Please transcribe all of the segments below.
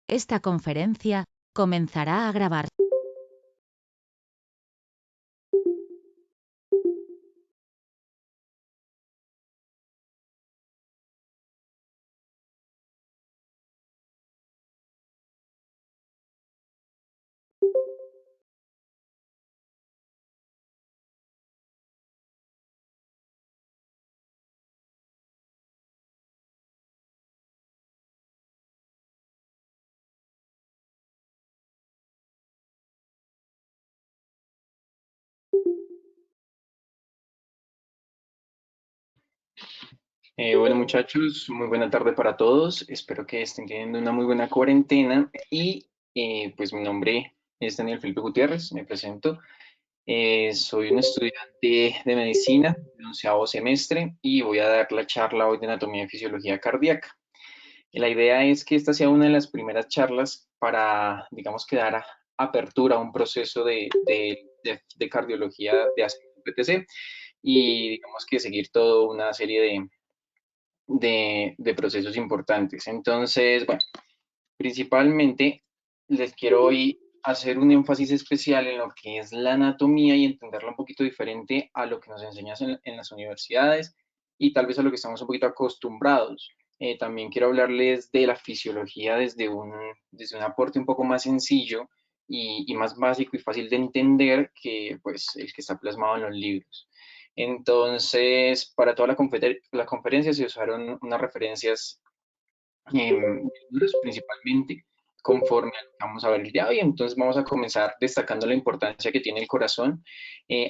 Esta conferencia comenzará a grabar. Bueno muchachos, muy buena tarde para todos. Espero que estén teniendo una muy buena cuarentena y pues mi nombre es Daniel Felipe Gutiérrez, me presento. Soy un estudiante de medicina de 11º semestre y voy a dar la charla hoy de anatomía y fisiología cardíaca. La idea es que esta sea una de las primeras charlas para, digamos, que dar apertura a un proceso de cardiología de ACPTC y digamos que seguir toda una serie de procesos importantes. Entonces, bueno, principalmente les quiero hoy hacer un énfasis especial en lo que es la anatomía y entenderla un poquito diferente a lo que nos enseñan en las universidades y tal vez a lo que estamos un poquito acostumbrados. También quiero hablarles de la fisiología desde un aporte un poco más sencillo y más básico y fácil de entender que pues, el que está plasmado en los libros. Entonces, para toda la conferencia se usaron unas referencias libros principalmente conforme a lo que vamos a ver el día de hoy. Entonces vamos a comenzar destacando la importancia que tiene el corazón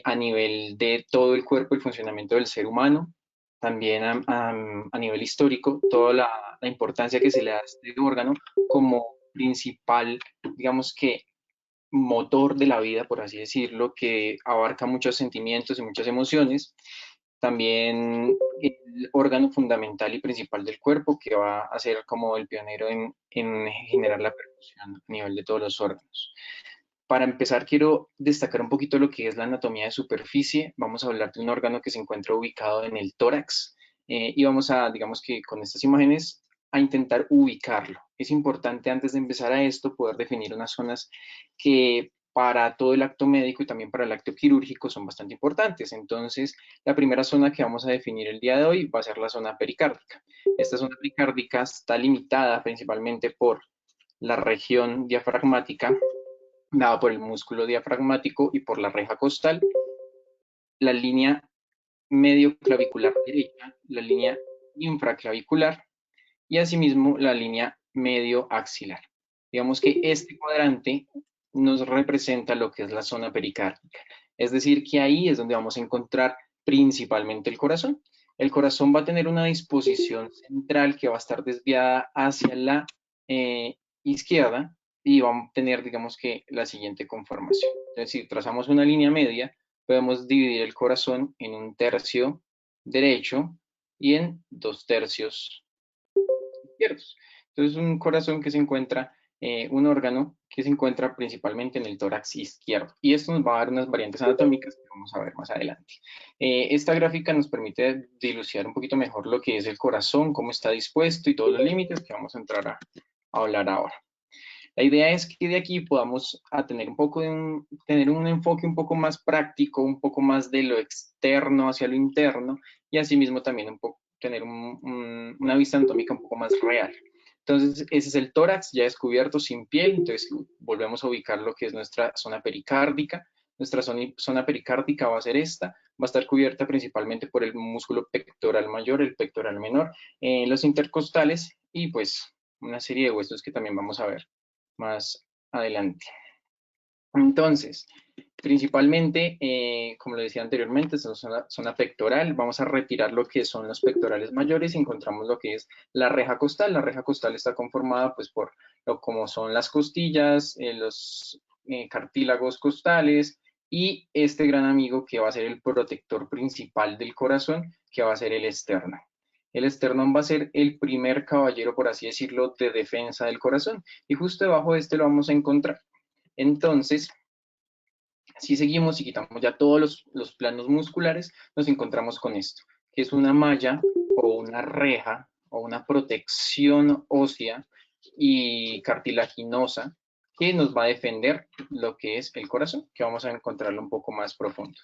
a nivel de todo el cuerpo y funcionamiento del ser humano. También a nivel histórico, toda la importancia que se le da a este órgano como principal, digamos que motor de la vida, por así decirlo, que abarca muchos sentimientos y muchas emociones. También el órgano fundamental y principal del cuerpo, que va a ser como el pionero en generar la percusión a nivel de todos los órganos. Para empezar, quiero destacar un poquito lo que es la anatomía de superficie. Vamos a hablar de un órgano que se encuentra ubicado en el tórax y vamos a, digamos que con estas imágenes, a intentar ubicarlo. Es importante antes de empezar a esto poder definir unas zonas que para todo el acto médico y también para el acto quirúrgico son bastante importantes. Entonces, la primera zona que vamos a definir el día de hoy va a ser la zona pericárdica. Esta zona pericárdica está limitada principalmente por la región diafragmática dada por el músculo diafragmático y por la reja costal, la línea medio clavicular derecha, la línea infraclavicular y asimismo la línea medio axilar. Digamos que este cuadrante nos representa lo que es la zona pericárdica. Es decir, que ahí es donde vamos a encontrar principalmente el corazón. El corazón va a tener una disposición central que va a estar desviada hacia la izquierda y va a tener, digamos que, la siguiente conformación. Entonces, si trazamos una línea media, podemos dividir el corazón en un tercio derecho y en 2 tercios izquierdos. Entonces, un corazón que se encuentra, un órgano que se encuentra principalmente en el tórax izquierdo. Y esto nos va a dar unas variantes anatómicas que vamos a ver más adelante. Esta gráfica nos permite dilucidar un poquito mejor lo que es el corazón, cómo está dispuesto y todos los límites que vamos a entrar a hablar ahora. La idea es que de aquí podamos tener tener un enfoque un poco más práctico, un poco más de lo externo hacia lo interno y asimismo también un poco tener una vista anatómica un poco más real. Entonces, ese es el tórax ya descubierto sin piel, entonces volvemos a ubicar lo que es nuestra zona pericárdica. Nuestra zona pericárdica va a ser esta, va a estar cubierta principalmente por el músculo pectoral mayor, el pectoral menor, los intercostales y pues una serie de huesos que también vamos a ver más adelante. Entonces, principalmente, como lo decía anteriormente, esta es una zona pectoral. Vamos a retirar lo que son los pectorales mayores y encontramos lo que es la reja costal. La reja costal está conformada pues por lo como son las costillas, los cartílagos costales y este gran amigo que va a ser el protector principal del corazón, que va a ser el esterno. El esternón va a ser el primer caballero, por así decirlo, de defensa del corazón. Y justo debajo de este lo vamos a encontrar Entonces, si seguimos y quitamos ya todos los planos musculares, nos encontramos con esto, que es una malla o una reja o una protección ósea y cartilaginosa que nos va a defender lo que es el corazón, que vamos a encontrarlo un poco más profundo.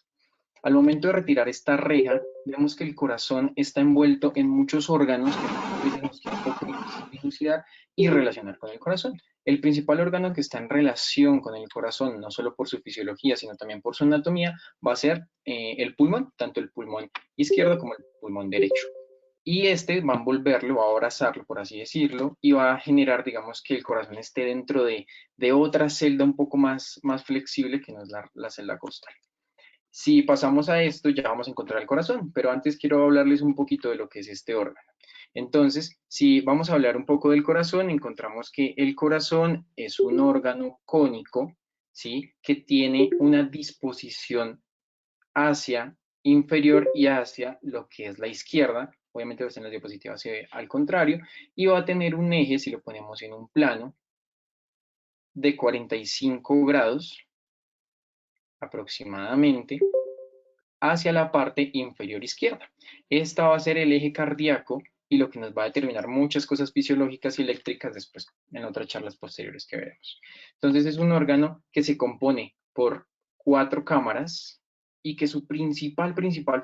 Al momento de retirar esta reja, vemos que el corazón está envuelto en muchos órganos que muchas veces nos queda un poco difícil dilucidar y relacionar con el corazón. El principal órgano que está en relación con el corazón, no solo por su fisiología, sino también por su anatomía, va a ser el pulmón, tanto el pulmón izquierdo como el pulmón derecho. Y este va a envolverlo, va a abrazarlo, por así decirlo, y va a generar, digamos, que el corazón esté dentro de otra celda un poco más flexible que no es la celda costal. Si pasamos a esto, ya vamos a encontrar el corazón, pero antes quiero hablarles un poquito de lo que es este órgano. Entonces, si vamos a hablar un poco del corazón, encontramos que el corazón es un órgano cónico, ¿sí? Que tiene una disposición hacia inferior y hacia lo que es la izquierda. Obviamente en la diapositiva se ve al contrario, y va a tener un eje, si lo ponemos en un plano, de 45 grados aproximadamente, hacia la parte inferior izquierda. Esta va a ser el eje cardíaco y lo que nos va a determinar muchas cosas fisiológicas y eléctricas después en otras charlas posteriores que veremos. Entonces es un órgano que se compone por 4 cámaras y que su principal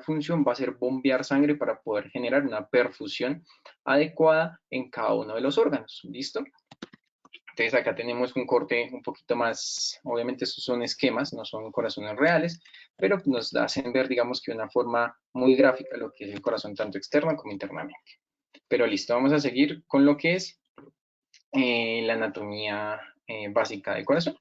función va a ser bombear sangre para poder generar una perfusión adecuada en cada uno de los órganos. ¿Listo? Entonces acá tenemos un corte un poquito más, obviamente estos son esquemas, no son corazones reales, pero nos hacen ver, digamos que una forma muy gráfica lo que es el corazón tanto externo como internamente. Pero listo, vamos a seguir con lo que es la anatomía básica del corazón.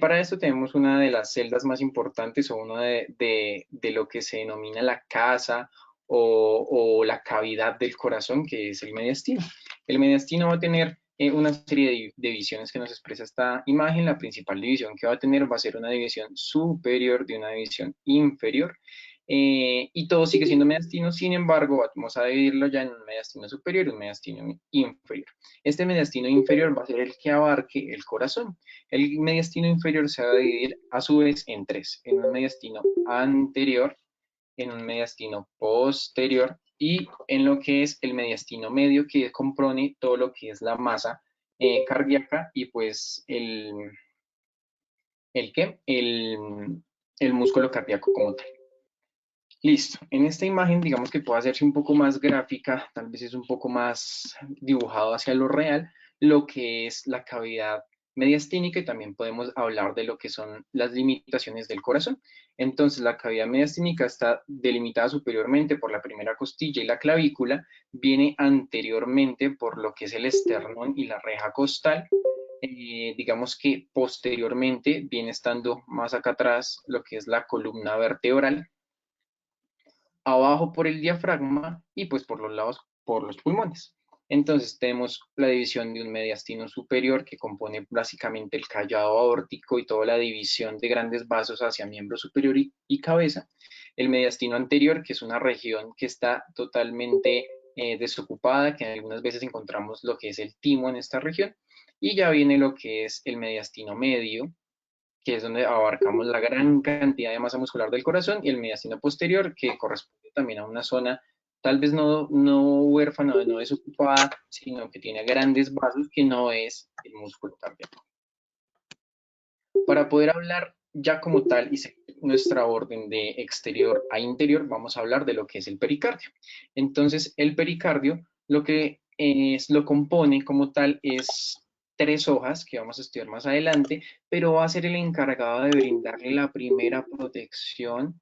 Para esto tenemos una de las celdas más importantes o uno de lo que se denomina la casa o la cavidad del corazón, que es el mediastino. El mediastino va a tener una serie de divisiones que nos expresa esta imagen. La principal división que va a tener va a ser una división superior de una división inferior. Y todo sigue siendo mediastino, sin embargo, vamos a dividirlo ya en un mediastino superior y un mediastino inferior. Este mediastino inferior va a ser el que abarque el corazón. El mediastino inferior se va a dividir a su vez en tres, en un mediastino anterior, en un mediastino posterior y en lo que es el mediastino medio, que compone todo lo que es la masa cardíaca y pues ¿el qué? El músculo cardíaco como tal. Listo. En esta imagen, digamos que puede hacerse un poco más gráfica, tal vez es un poco más dibujado hacia lo real, lo que es la cavidad mediastínica y también podemos hablar de lo que son las limitaciones del corazón. Entonces, la cavidad mediastínica está delimitada superiormente por la primera costilla y la clavícula, viene anteriormente por lo que es el esternón y la reja costal. Digamos que posteriormente viene estando más acá atrás lo que es la columna vertebral, abajo por el diafragma y pues por los lados por los pulmones. Entonces tenemos la división de un mediastino superior que compone básicamente el callado aórtico y toda la división de grandes vasos hacia miembro superior y cabeza. El mediastino anterior, que es una región que está totalmente desocupada, que algunas veces encontramos lo que es el timo en esta región. Y ya viene lo que es el mediastino medio, que es donde abarcamos la gran cantidad de masa muscular del corazón, y el mediastino posterior, que corresponde también a una zona tal vez no huérfana, no desocupada, sino que tiene grandes vasos, que no es el músculo cardíaco. Para poder hablar ya como tal y seguir nuestra orden de exterior a interior, vamos a hablar de lo que es el pericardio. Entonces, el pericardio lo que lo compone como tal es 3 hojas que vamos a estudiar más adelante, pero va a ser el encargado de brindarle la primera protección,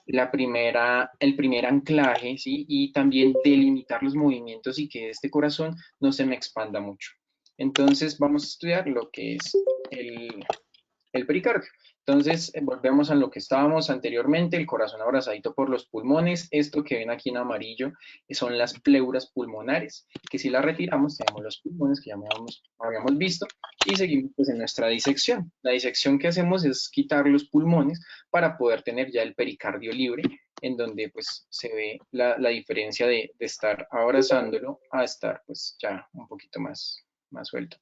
el primer anclaje, ¿sí? Y también delimitar los movimientos y que este corazón no se me expanda mucho. Entonces, vamos a estudiar lo que es el pericardio. Entonces, volvemos a lo que estábamos anteriormente, el corazón abrazadito por los pulmones. Esto que ven aquí en amarillo son las pleuras pulmonares, que si las retiramos tenemos los pulmones que ya habíamos visto y seguimos pues en nuestra disección. La disección que hacemos es quitar los pulmones para poder tener ya el pericardio libre, en donde pues se ve la diferencia de estar abrazándolo a estar pues ya un poquito más suelto.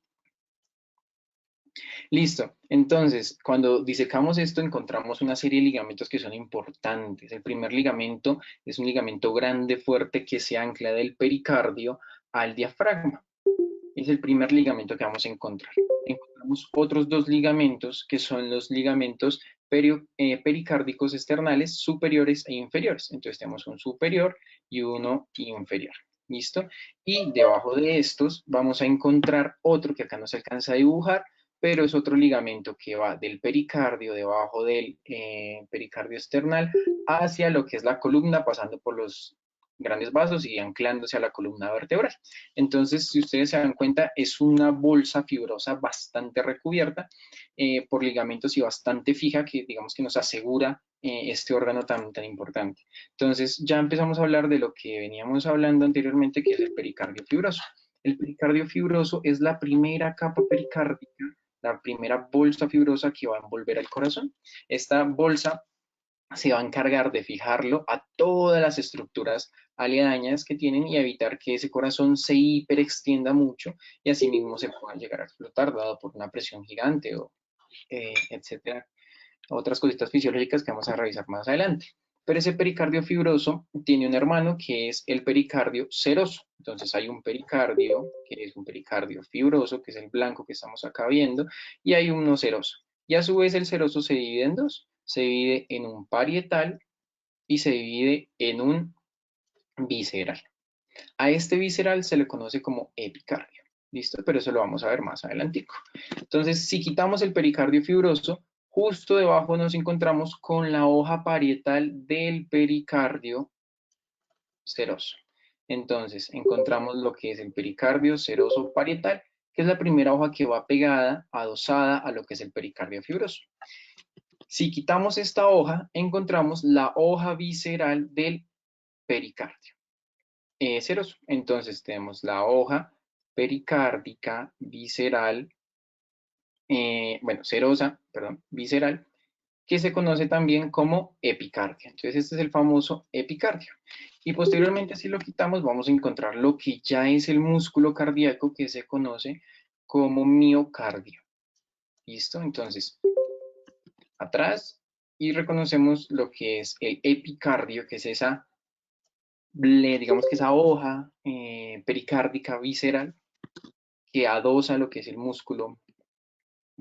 Listo. Entonces, cuando disecamos esto, encontramos una serie de ligamentos que son importantes. El primer ligamento es un ligamento grande, fuerte, que se ancla del pericardio al diafragma. Es el primer ligamento que vamos a encontrar. Encontramos otros dos ligamentos que son los ligamentos pericárdicos externales superiores e inferiores. Entonces tenemos un superior y uno inferior. ¿Listo? Y debajo de estos vamos a encontrar otro que acá no se alcanza a dibujar, pero es otro ligamento que va del pericardio, debajo del pericardio external, hacia lo que es la columna, pasando por los grandes vasos y anclándose a la columna vertebral. Entonces, si ustedes se dan cuenta, es una bolsa fibrosa bastante recubierta por ligamentos y bastante fija que digamos que nos asegura este órgano tan importante. Entonces, ya empezamos a hablar de lo que veníamos hablando anteriormente, que es el pericardio fibroso. El pericardio fibroso es la primera capa pericárdica, la primera bolsa fibrosa que va a envolver al corazón. Esta bolsa se va a encargar de fijarlo a todas las estructuras aledañas que tienen y evitar que ese corazón se hiperextienda mucho y asimismo se pueda llegar a explotar dado por una presión gigante o etcétera, otras cositas fisiológicas que vamos a revisar más adelante. Pero ese pericardio fibroso tiene un hermano que es el pericardio seroso. Entonces hay un pericardio que es un pericardio fibroso, que es el blanco que estamos acá viendo, y hay uno seroso. Y a su vez el seroso se divide en dos. Se divide en un parietal y se divide en un visceral. A este visceral se le conoce como epicardio. ¿Listo? Pero eso lo vamos a ver más adelantico. Entonces, si quitamos el pericardio fibroso, justo debajo nos encontramos con la hoja parietal del pericardio seroso. Entonces, encontramos lo que es el pericardio seroso parietal, que es la primera hoja que va pegada, adosada a lo que es el pericardio fibroso. Si quitamos esta hoja, encontramos la hoja visceral del pericardio seroso. Entonces tenemos la hoja pericárdica visceral, bueno, serosa, perdón, visceral, que se conoce también como epicardio. Entonces este es el famoso epicardio. Y posteriormente, si lo quitamos, vamos a encontrar lo que ya es el músculo cardíaco que se conoce como miocardio. ¿Listo? Entonces, atrás y reconocemos lo que es el epicardio, que es esa, digamos que esa hoja pericárdica visceral que adosa lo que es el músculo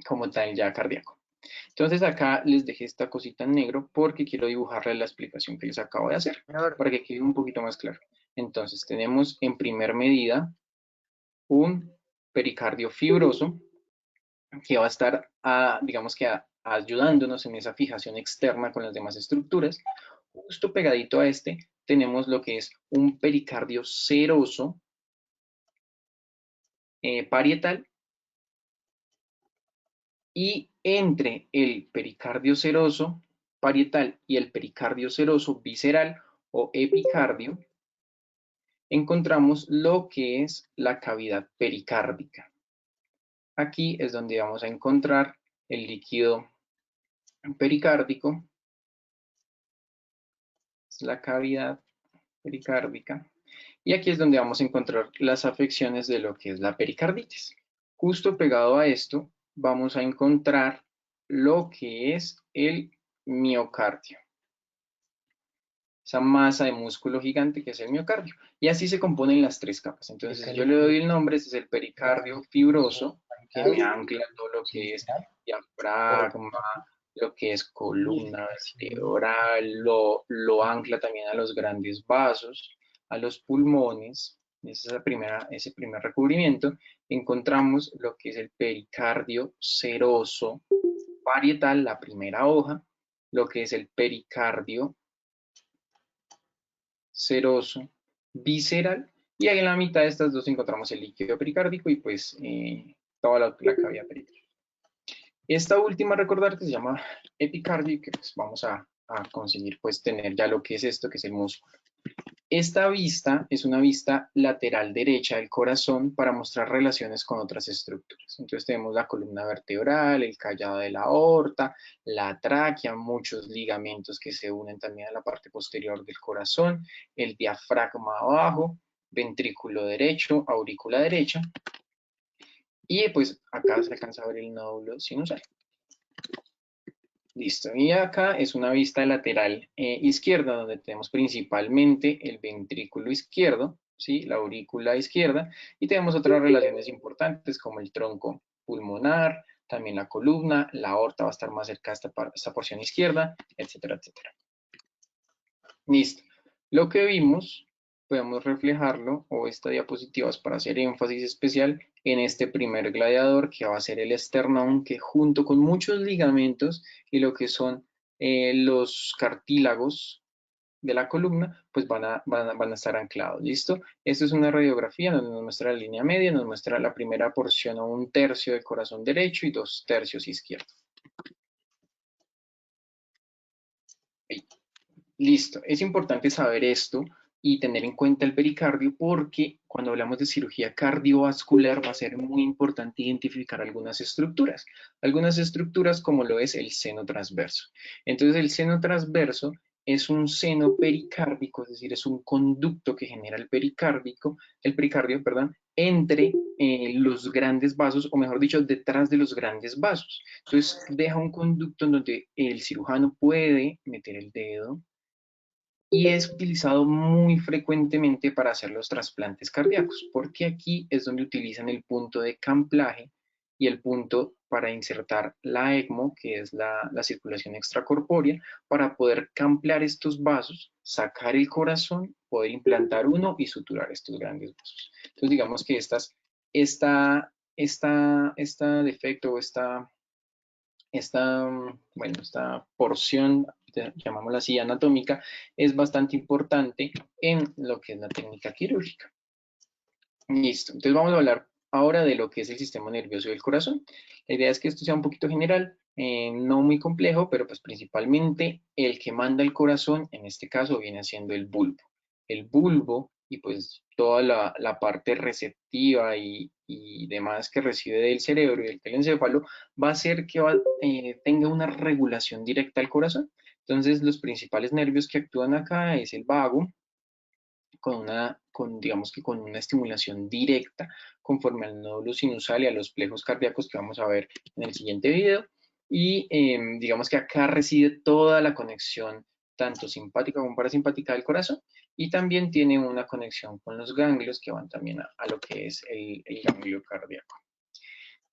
como tal ya cardíaco. Entonces acá les dejé esta cosita en negro porque quiero dibujarle la explicación que les acabo de hacer para que quede un poquito más claro. Entonces tenemos en primer medida un pericardio fibroso que va a estar, digamos que ayudándonos en esa fijación externa con las demás estructuras. Justo pegadito a este tenemos lo que es un pericardio seroso parietal y entre el pericardio seroso parietal y el pericardio seroso visceral o epicardio encontramos lo que es la cavidad pericárdica. Aquí es donde vamos a encontrar el líquido pericárdico, es la cavidad pericárdica, y aquí es donde vamos a encontrar las afecciones de lo que es la pericarditis. Justo pegado a esto vamos a encontrar lo que es el miocardio, esa masa de músculo gigante que es el miocardio. Y así se componen las tres capas. Entonces, si yo le doy el nombre, este es el pericardio fibroso, que me ancla todo lo que es diafragma, lo que es columna vertebral, lo ancla también a los grandes vasos, a los pulmones. Esa es ese primer recubrimiento. Encontramos lo que es el pericardio seroso parietal, la primera hoja, lo que es el pericardio seroso, visceral, y ahí en la mitad de estas dos encontramos el líquido pericárdico y pues toda la cavidad pericárdica. Esta última, recordar que se llama epicardio y que pues vamos a conseguir pues tener ya lo que es esto, que es el músculo. Esta vista es una vista lateral derecha del corazón para mostrar relaciones con otras estructuras. Entonces tenemos la columna vertebral, el callado de la aorta, la tráquea, muchos ligamentos que se unen también a la parte posterior del corazón, el diafragma abajo, ventrículo derecho, aurícula derecha. Y pues acá se alcanza a ver el nódulo sinusal. Listo, y acá es una vista lateral izquierda, donde tenemos principalmente el ventrículo izquierdo, ¿sí? La aurícula izquierda, y tenemos otras relaciones importantes como el tronco pulmonar, también la columna, la aorta va a estar más cerca de esta porción izquierda, etcétera, etcétera. Listo. Lo que vimos, podemos reflejarlo, o esta diapositiva es para hacer énfasis especial en este primer gladiador, que va a ser el esternón, que junto con muchos ligamentos y lo que son los cartílagos de la columna, pues van a estar anclados, ¿listo? Esto es una radiografía donde nos muestra la línea media, nos muestra la primera porción o un tercio del corazón derecho y 2/3 izquierdo. Listo, es importante saber esto y tener en cuenta el pericardio porque cuando hablamos de cirugía cardiovascular va a ser muy importante identificar algunas estructuras como lo es el seno transverso. Entonces el seno transverso es un seno pericárdico, es decir, es un conducto que genera el pericardio, perdón, entre los grandes vasos, o mejor dicho, detrás de los grandes vasos. Entonces deja un conducto en donde el cirujano puede meter el dedo, y es utilizado muy frecuentemente para hacer los trasplantes cardíacos, porque aquí es donde utilizan el punto de camplaje y el punto para insertar la ECMO, que es la circulación extracorpórea, para poder camplar estos vasos, sacar el corazón, poder implantar uno y suturar estos grandes vasos. Entonces digamos que esta defecto o esta porción, llamámosla así, anatómica, es bastante importante en lo que es la técnica quirúrgica. Listo, entonces vamos a hablar ahora de lo que es el sistema nervioso del corazón. La idea es que esto sea un poquito general, no muy complejo, pero pues principalmente el que manda el corazón, en este caso viene siendo el bulbo. El bulbo y pues toda la parte receptiva y demás que recibe del cerebro y del telencéfalo va a hacer que tenga una regulación directa al corazón. Entonces los principales nervios que actúan acá es el vago, digamos que con una estimulación directa conforme al nódulo sinusal y a los plejos cardíacos que vamos a ver en el siguiente video. Y digamos que acá reside toda la conexión, tanto simpática como parasimpática del corazón, y también tiene una conexión con los ganglios que van también a lo que es el ganglio cardíaco.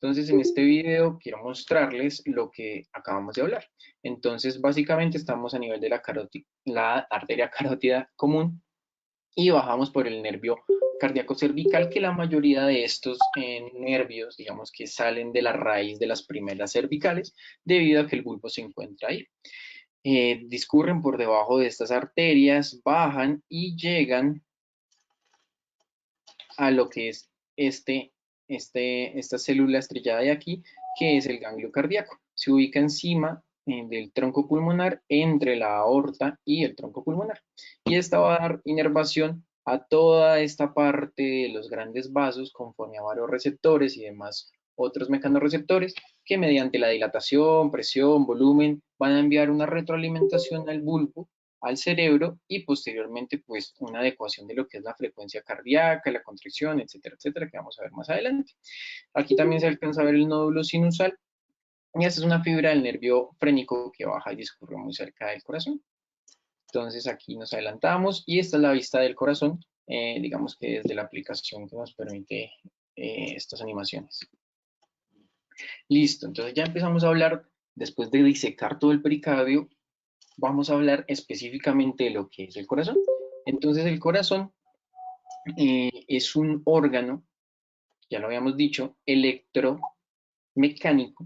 Entonces, en este video quiero mostrarles lo que acabamos de hablar. Entonces, básicamente estamos a nivel de la arteria carótida común, y bajamos por el nervio cardíaco cervical, que la mayoría de estos nervios, digamos que salen de la raíz de las primeras cervicales, debido a que el bulbo se encuentra ahí. Discurren por debajo de estas arterias, bajan y llegan a lo que es esta célula estrellada de aquí, que es el ganglio cardíaco. Se ubica encima del tronco pulmonar, entre la aorta y el tronco pulmonar. Y esta va a dar inervación a toda esta parte de los grandes vasos conforme a varios receptores y demás otros mecanorreceptores que mediante la dilatación, presión, volumen van a enviar una retroalimentación al bulbo, al cerebro, y posteriormente pues una adecuación de lo que es la frecuencia cardíaca, la contracción, etcétera, etcétera, que vamos a ver más adelante. Aquí también se alcanza a ver el nódulo sinusal, y esta es una fibra del nervio frénico que baja y discurre muy cerca del corazón. Entonces aquí nos adelantamos y esta es la vista del corazón, digamos que desde la aplicación que nos permite estas animaciones. Listo, entonces ya empezamos a hablar, después de disecar todo el pericardio, vamos a hablar específicamente de lo que es el corazón. Entonces el corazón es un órgano, ya lo habíamos dicho, electromecánico,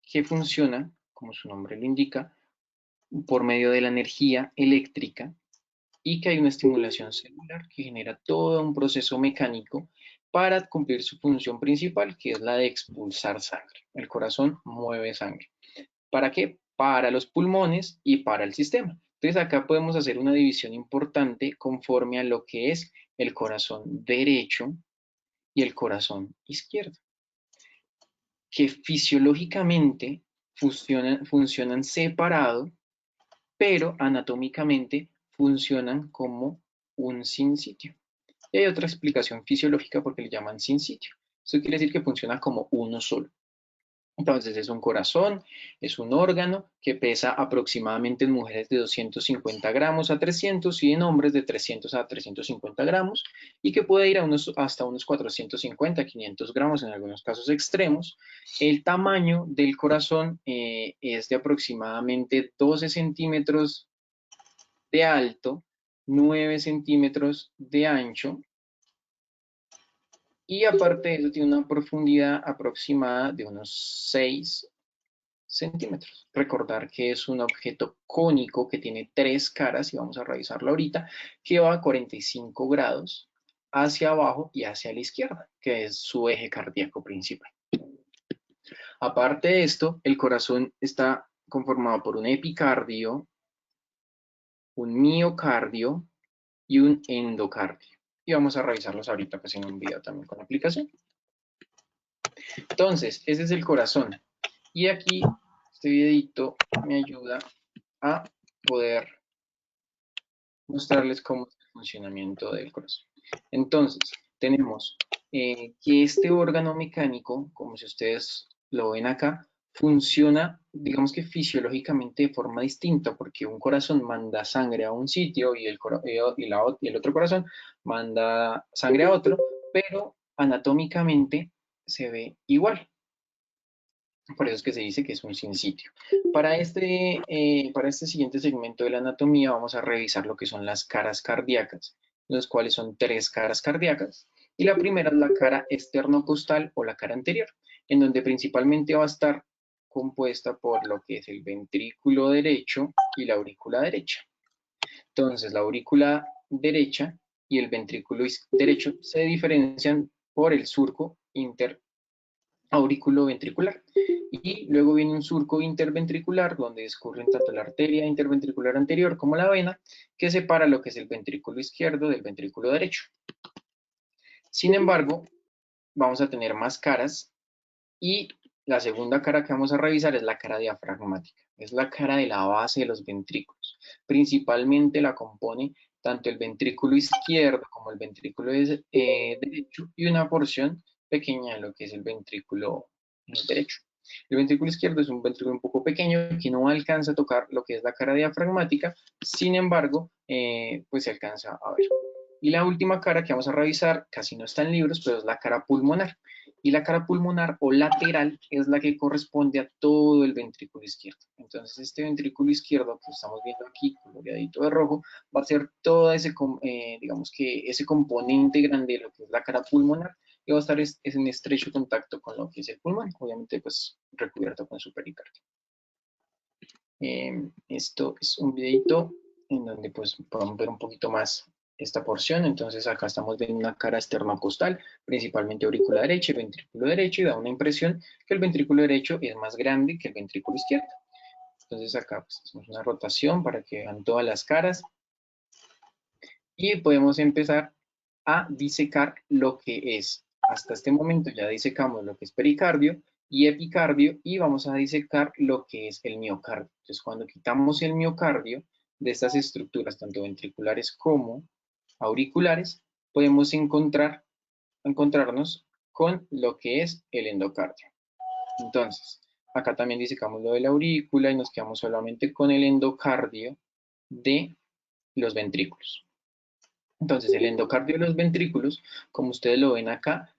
que funciona, como su nombre lo indica, por medio de la energía eléctrica, y que hay una estimulación celular que genera todo un proceso mecánico para cumplir su función principal, que es la de expulsar sangre. El corazón mueve sangre. ¿Para qué? Para los pulmones y para el sistema. Entonces acá podemos hacer una división importante conforme a lo que es el corazón derecho y el corazón izquierdo, que fisiológicamente funcionan separado, pero anatómicamente funcionan como un sinsitio. Y hay otra explicación fisiológica porque le llaman sinsitio. Esto quiere decir que funciona como uno solo. Entonces es un corazón, es un órgano que pesa aproximadamente en mujeres de 250 gramos a 300 y en hombres de 300 a 350 gramos y que puede ir a hasta unos 450, 500 gramos en algunos casos extremos. El tamaño del corazón es de aproximadamente 12 centímetros de alto, 9 centímetros de ancho y aparte de eso tiene una profundidad aproximada de unos 6 centímetros. Recordar que es un objeto cónico que tiene 3 caras, y vamos a revisarlo ahorita, que va a 45 grados hacia abajo y hacia la izquierda, que es su eje cardíaco principal. Aparte de esto, el corazón está conformado por un epicardio, un miocardio y un endocardio. Y vamos a revisarlos ahorita pues, en un video también con la aplicación. Entonces, ese es el corazón. Y aquí, este videito me ayuda a poder mostrarles cómo es el funcionamiento del corazón. Entonces, tenemos que este órgano mecánico, como si ustedes lo ven acá, funciona, digamos que fisiológicamente de forma distinta, porque un corazón manda sangre a un sitio y el otro corazón manda sangre a otro, pero anatómicamente se ve igual. Por eso es que se dice que es un sinsitio. Para este siguiente segmento de la anatomía vamos a revisar lo que son las caras cardíacas, los cuales son 3 caras cardíacas. Y la primera es la cara esternocostal o la cara anterior, en donde principalmente va a estar compuesta por lo que es el ventrículo derecho y la aurícula derecha. Entonces, la aurícula derecha y el ventrículo derecho se diferencian por el surco auriculoventricular. Y luego viene un surco interventricular donde discurren tanto la arteria interventricular anterior como la vena, que separa lo que es el ventrículo izquierdo del ventrículo derecho. Sin embargo, vamos a tener más caras y la segunda cara que vamos a revisar es la cara diafragmática. Es la cara de la base de los ventrículos. Principalmente la compone tanto el ventrículo izquierdo como el ventrículo derecho y una porción pequeña de lo que es el ventrículo derecho. El ventrículo izquierdo es un ventrículo un poco pequeño que no alcanza a tocar lo que es la cara diafragmática, sin embargo, pues se alcanza a ver. Y la última cara que vamos a revisar, casi no está en libros, pero es la cara pulmonar. Y la cara pulmonar o lateral es la que corresponde a todo el ventrículo izquierdo. Entonces, este ventrículo izquierdo que estamos viendo aquí, coloreadito de rojo, va a ser todo ese, digamos que ese componente grande de lo que es la cara pulmonar y va a estar en estrecho contacto con lo que es el pulmón, obviamente pues recubierto con su pericardio. Esto es un videito en donde pues podemos ver un poquito más esta porción. Entonces acá estamos viendo una cara esternocostal, principalmente aurícula derecha y ventrículo derecho, y da una impresión que el ventrículo derecho es más grande que el ventrículo izquierdo. Entonces acá pues, hacemos una rotación para que vean todas las caras y podemos empezar a disecar lo que es. Hasta este momento ya disecamos lo que es pericardio y epicardio y vamos a disecar lo que es el miocardio. Entonces cuando quitamos el miocardio de estas estructuras, tanto ventriculares como auriculares, podemos encontrarnos con lo que es el endocardio. Entonces, acá también disecamos lo de la aurícula y nos quedamos solamente con el endocardio de los ventrículos. Entonces, el endocardio de los ventrículos, como ustedes lo ven acá,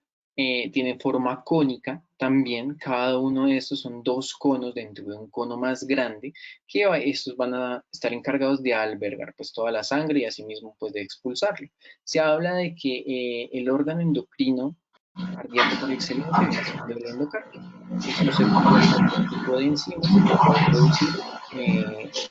tiene forma cónica también. Cada uno de estos son 2 conos dentro de un cono más grande, que estos van a estar encargados de albergar pues toda la sangre y asimismo pues de expulsarla. Se habla de que el órgano endocrino cardíaco por excelencia viene siendo el endocardio. Esto se compone de un tipo de enzimas para producir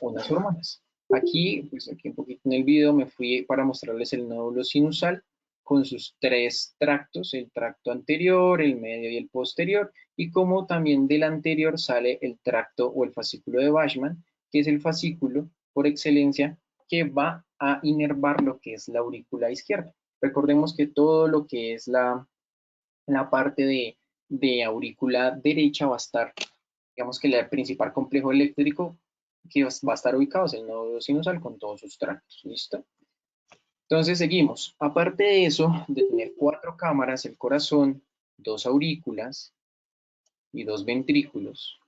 unas hormonas. Aquí, pues aquí un poquito en el video me fui para mostrarles el nódulo sinusal con sus 3 tractos, el tracto anterior, el medio y el posterior, y como también del anterior sale el tracto o el fascículo de Bachmann, que es el fascículo por excelencia que va a inervar lo que es la aurícula izquierda. Recordemos que todo lo que es la parte de aurícula derecha va a estar, digamos que el principal complejo eléctrico que va a estar ubicado es el nódulo sinusal con todos sus tractos, ¿listo? Entonces seguimos. Aparte de eso, de tener 4 cámaras, el corazón, 2 aurículas y 2 ventrículos,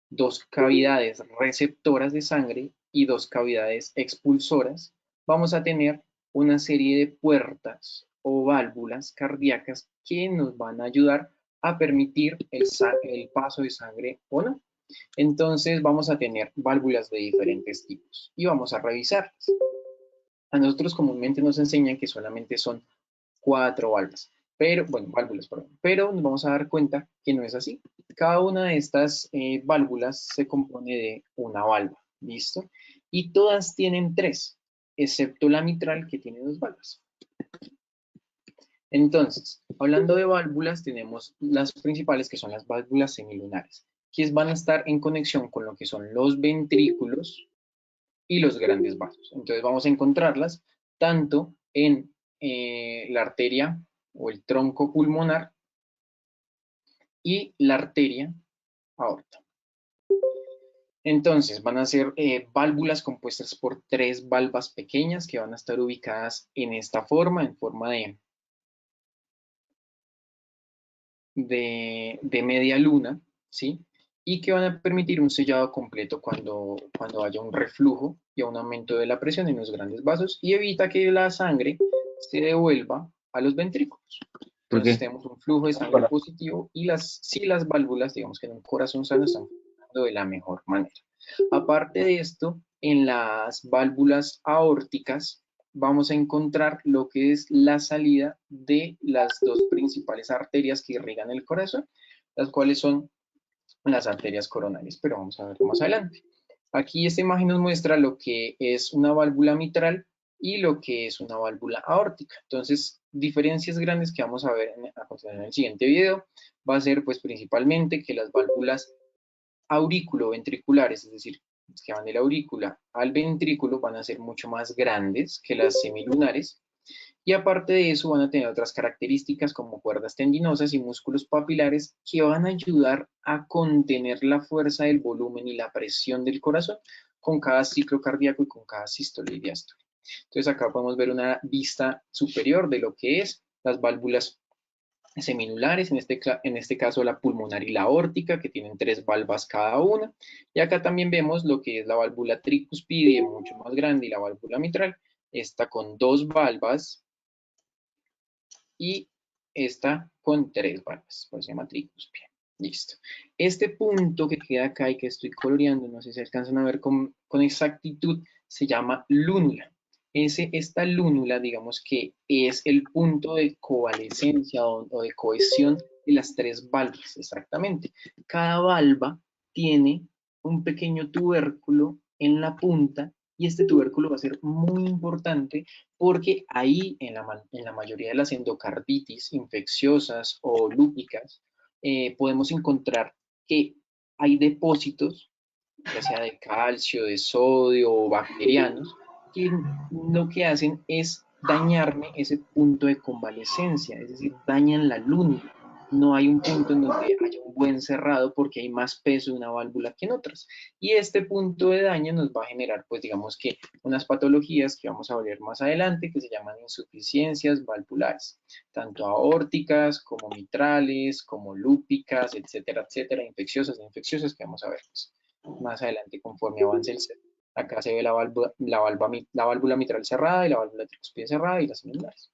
2 cavidades receptoras de sangre y 2 cavidades expulsoras, vamos a tener una serie de puertas o válvulas cardíacas que nos van a ayudar a permitir el paso de sangre o no. Entonces vamos a tener válvulas de diferentes tipos y vamos a revisarlas. A nosotros comúnmente nos enseñan que solamente son 4 válvulas, pero nos vamos a dar cuenta que no es así. Cada una de estas válvulas se compone de una válvula, ¿listo? Y todas tienen 3, excepto la mitral que tiene 2 válvulas. Entonces, hablando de válvulas, tenemos las principales que son las válvulas semilunares, que van a estar en conexión con lo que son los ventrículos y los grandes vasos. Entonces vamos a encontrarlas tanto en la arteria o el tronco pulmonar y la arteria aorta. Entonces van a ser válvulas compuestas por 3 valvas pequeñas que van a estar ubicadas en esta forma, en forma de media luna, ¿sí? Y que van a permitir un sellado completo cuando haya un reflujo y un aumento de la presión en los grandes vasos y evita que la sangre se devuelva a los ventrículos. Entonces tenemos un flujo de sangre positivo y si las válvulas, digamos que en un corazón sano, están funcionando de la mejor manera. Aparte de esto, en las válvulas aórticas vamos a encontrar lo que es la salida de las 2 principales arterias que irrigan el corazón, las cuales son las arterias coronarias, pero vamos a verlo más adelante. Aquí esta imagen nos muestra lo que es una válvula mitral y lo que es una válvula aórtica. Entonces, diferencias grandes que vamos a ver a continuación en el siguiente video va a ser pues principalmente que las válvulas auriculoventriculares, es decir, que van de la aurícula al ventrículo, van a ser mucho más grandes que las semilunares. Y aparte de eso van a tener otras características como cuerdas tendinosas y músculos papilares que van a ayudar a contener la fuerza del volumen y la presión del corazón con cada ciclo cardíaco y con cada sístole y diástole. Entonces acá podemos ver una vista superior de lo que es las válvulas seminulares, en este caso la pulmonar y la aórtica, que tienen 3 valvas cada una. Y acá también vemos lo que es la válvula tricuspide, mucho más grande, y la válvula mitral, esta con 2 valvas y esta con 3 valvas, por eso se llama tricuspide. Listo. Este punto que queda acá y que estoy coloreando, no sé si alcanzan a ver con exactitud, se llama lúnula. Esta lúnula, digamos que es el punto de covalescencia o de cohesión de las 3 valvas, exactamente. Cada valva tiene un pequeño tubérculo en la punta y este tubérculo va a ser muy importante porque ahí en la mayoría de las endocarditis infecciosas o lúpicas podemos encontrar que hay depósitos, ya sea de calcio, de sodio o bacterianos, que lo que hacen es dañarme ese punto de convalescencia, es decir, dañan la lúnula. No hay un punto en donde haya un buen cerrado porque hay más peso de una válvula que en otras. Y este punto de daño nos va a generar, pues digamos que unas patologías que vamos a ver más adelante que se llaman insuficiencias valvulares, tanto aórticas como mitrales, como lúpicas, etcétera, etcétera, infecciosas que vamos a ver pues, más adelante conforme avance el set. Acá se ve la válvula mitral cerrada y la válvula tricuspide cerrada y las semilunares.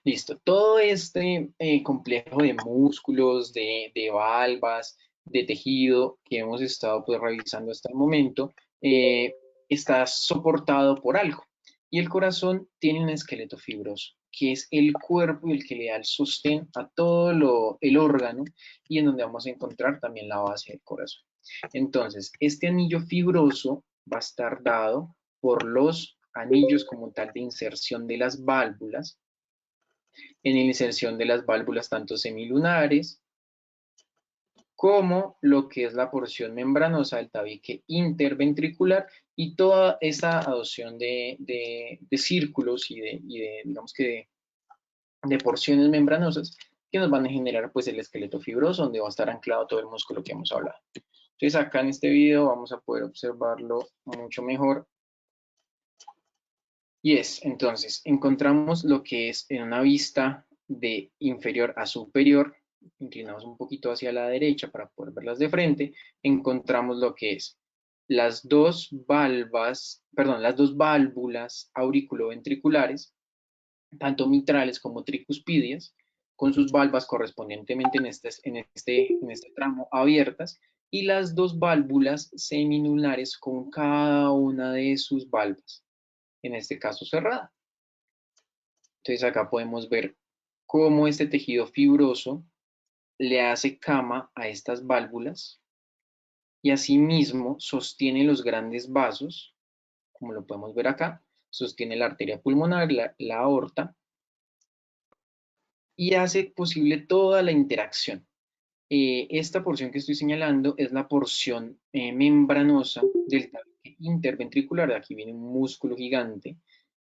Listo, todo este complejo de músculos, de valvas, de tejido que hemos estado pues, revisando hasta el momento, está soportado por algo. Y el corazón tiene un esqueleto fibroso, que es el cuerpo y el que le da el sostén a todo el órgano y en donde vamos a encontrar también la base del corazón. Entonces, este anillo fibroso va a estar dado por los anillos como tal de inserción de las válvulas, en la inserción de las válvulas tanto semilunares como lo que es la porción membranosa del tabique interventricular y toda esa adopción de círculos y digamos que de porciones membranosas que nos van a generar pues el esqueleto fibroso donde va a estar anclado todo el músculo que hemos hablado. Entonces acá en este video vamos a poder observarlo mucho mejor. Y entonces, encontramos lo que es en una vista de inferior a superior, inclinamos un poquito hacia la derecha para poder verlas de frente, encontramos lo que es las dos válvulas auriculoventriculares, tanto mitrales como tricuspidias, con sus valvas correspondientemente en este tramo abiertas, y las dos válvulas seminulares con cada una de sus valvas, en este caso cerrada. Entonces acá podemos ver cómo este tejido fibroso le hace cama a estas válvulas y asimismo sostiene los grandes vasos, como lo podemos ver acá, sostiene la arteria pulmonar, la aorta, y hace posible toda la interacción. Esta porción que estoy señalando es la porción membranosa del tabique interventricular. Aquí viene un músculo gigante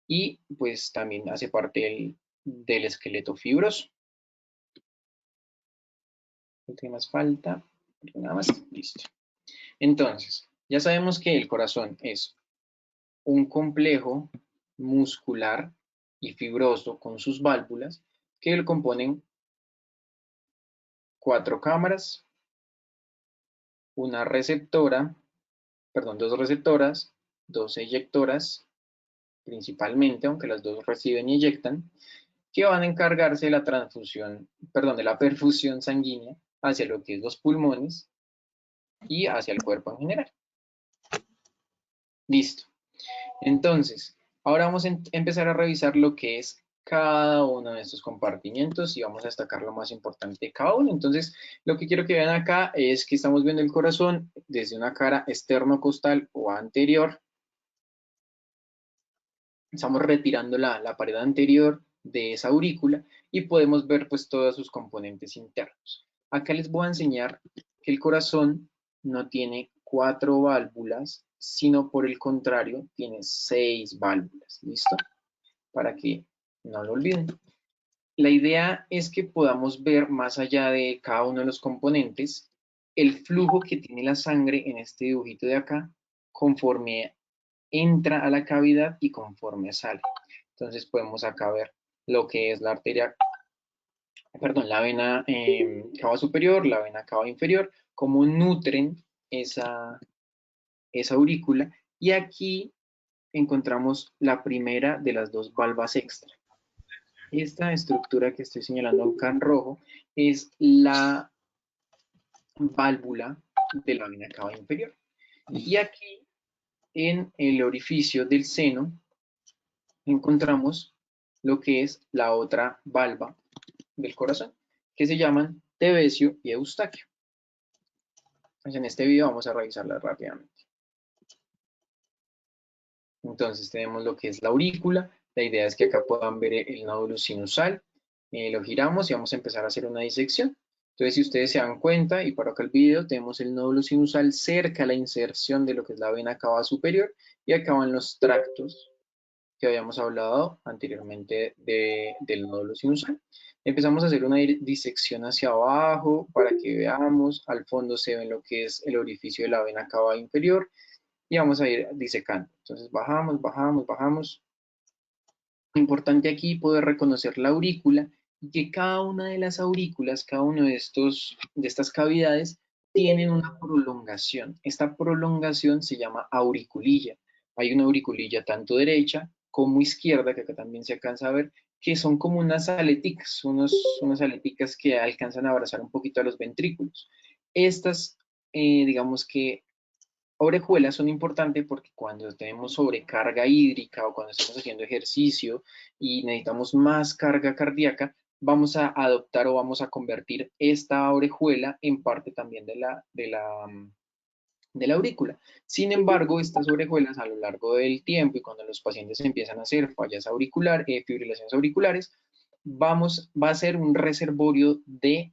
y pues también hace parte del esqueleto fibroso. ¿Qué más falta? Nada más, listo. Entonces, ya sabemos que el corazón es un complejo muscular y fibroso con sus válvulas que lo componen 4 cámaras, una receptora, perdón, 2 receptoras, 2 eyectoras, principalmente, aunque las dos reciben y eyectan, que van a encargarse de la transfusión, perdón, de la perfusión sanguínea hacia lo que es los pulmones y hacia el cuerpo en general. Listo. Entonces, ahora vamos a empezar a revisar lo que es cada uno de estos compartimientos y vamos a destacar lo más importante de cada uno. Entonces, lo que quiero que vean acá es que estamos viendo el corazón desde una cara externo-costal o anterior. Estamos retirando la pared anterior de esa aurícula y podemos ver pues todos sus componentes internos. Acá les voy a enseñar que el corazón no tiene 4 válvulas, sino por el contrario tiene 6 válvulas. ¿Listo? Para que no lo olviden. La idea es que podamos ver más allá de cada uno de los componentes el flujo que tiene la sangre en este dibujito de acá conforme entra a la cavidad y conforme sale. Entonces podemos acá ver lo que es la arteria, perdón, la vena cava superior, la vena cava inferior, cómo nutren esa aurícula. Y aquí encontramos la primera de las 2 valvas extra. Esta estructura que estoy señalando acá en rojo es la válvula de la vena cava inferior. Y aquí en el orificio del seno encontramos lo que es la otra valva del corazón, que se llaman Tebecio y Eustaquio. Entonces, en este video vamos a revisarlas rápidamente. Entonces tenemos lo que es la aurícula. La idea es que acá puedan ver el nódulo sinusal. Lo giramos y vamos a empezar a hacer una disección. Entonces, si ustedes se dan cuenta, y para acá el video, tenemos el nódulo sinusal cerca a la inserción de lo que es la vena cava superior, y acá van los tractos que habíamos hablado anteriormente del nódulo sinusal. Empezamos a hacer una disección hacia abajo para que veamos. Al fondo se ve lo que es el orificio de la vena cava inferior y vamos a ir disecando. Entonces bajamos, bajamos, bajamos. Lo importante aquí poder reconocer la aurícula y que cada una de las aurículas, cada uno de estas cavidades tienen una prolongación. Esta prolongación se llama auriculilla. Hay una auriculilla tanto derecha como izquierda, que acá también se alcanza a ver, que son como unas aleticas, unas aleticas que alcanzan a abrazar un poquito a los ventrículos. Estas, digamos que orejuelas son importantes porque cuando tenemos sobrecarga hídrica o cuando estamos haciendo ejercicio y necesitamos más carga cardíaca, vamos a adoptar o vamos a convertir esta orejuela en parte también de la aurícula. Sin embargo, estas orejuelas a lo largo del tiempo y cuando los pacientes empiezan a hacer fallas auriculares, fibrilaciones auriculares, va a ser un reservorio de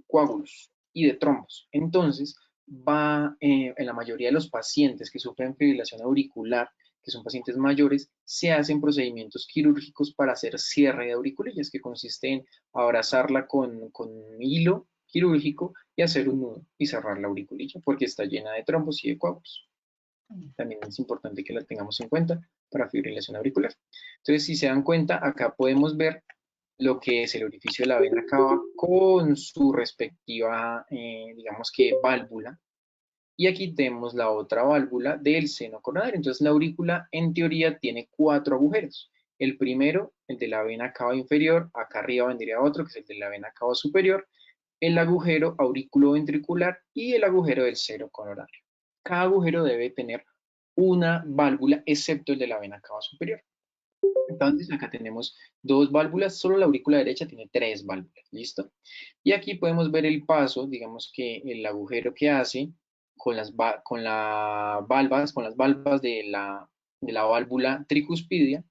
coágulos y de trombos. Entonces, en la mayoría de los pacientes que sufren fibrilación auricular, que son pacientes mayores, se hacen procedimientos quirúrgicos para hacer cierre de auriculillas, que consiste en abrazarla con hilo quirúrgico y hacer un nudo y cerrar la auriculilla, porque está llena de trombos y de coágulos. También es importante que la tengamos en cuenta para fibrilación auricular. Entonces, si se dan cuenta, acá podemos ver lo que es el orificio de la vena cava con su respectiva, digamos que válvula. Y aquí tenemos la otra válvula del seno coronario. Entonces la aurícula en teoría tiene 4 agujeros. El primero, el de la vena cava inferior, acá arriba vendría otro, que es el de la vena cava superior, el agujero auriculoventricular y el agujero del seno coronario. Cada agujero debe tener una válvula, excepto el de la vena cava superior. Entonces acá tenemos 2 válvulas, solo la aurícula derecha tiene 3 válvulas, ¿listo? Y aquí podemos ver el paso, digamos que el agujero que hace con las valvas de la válvula tricuspidia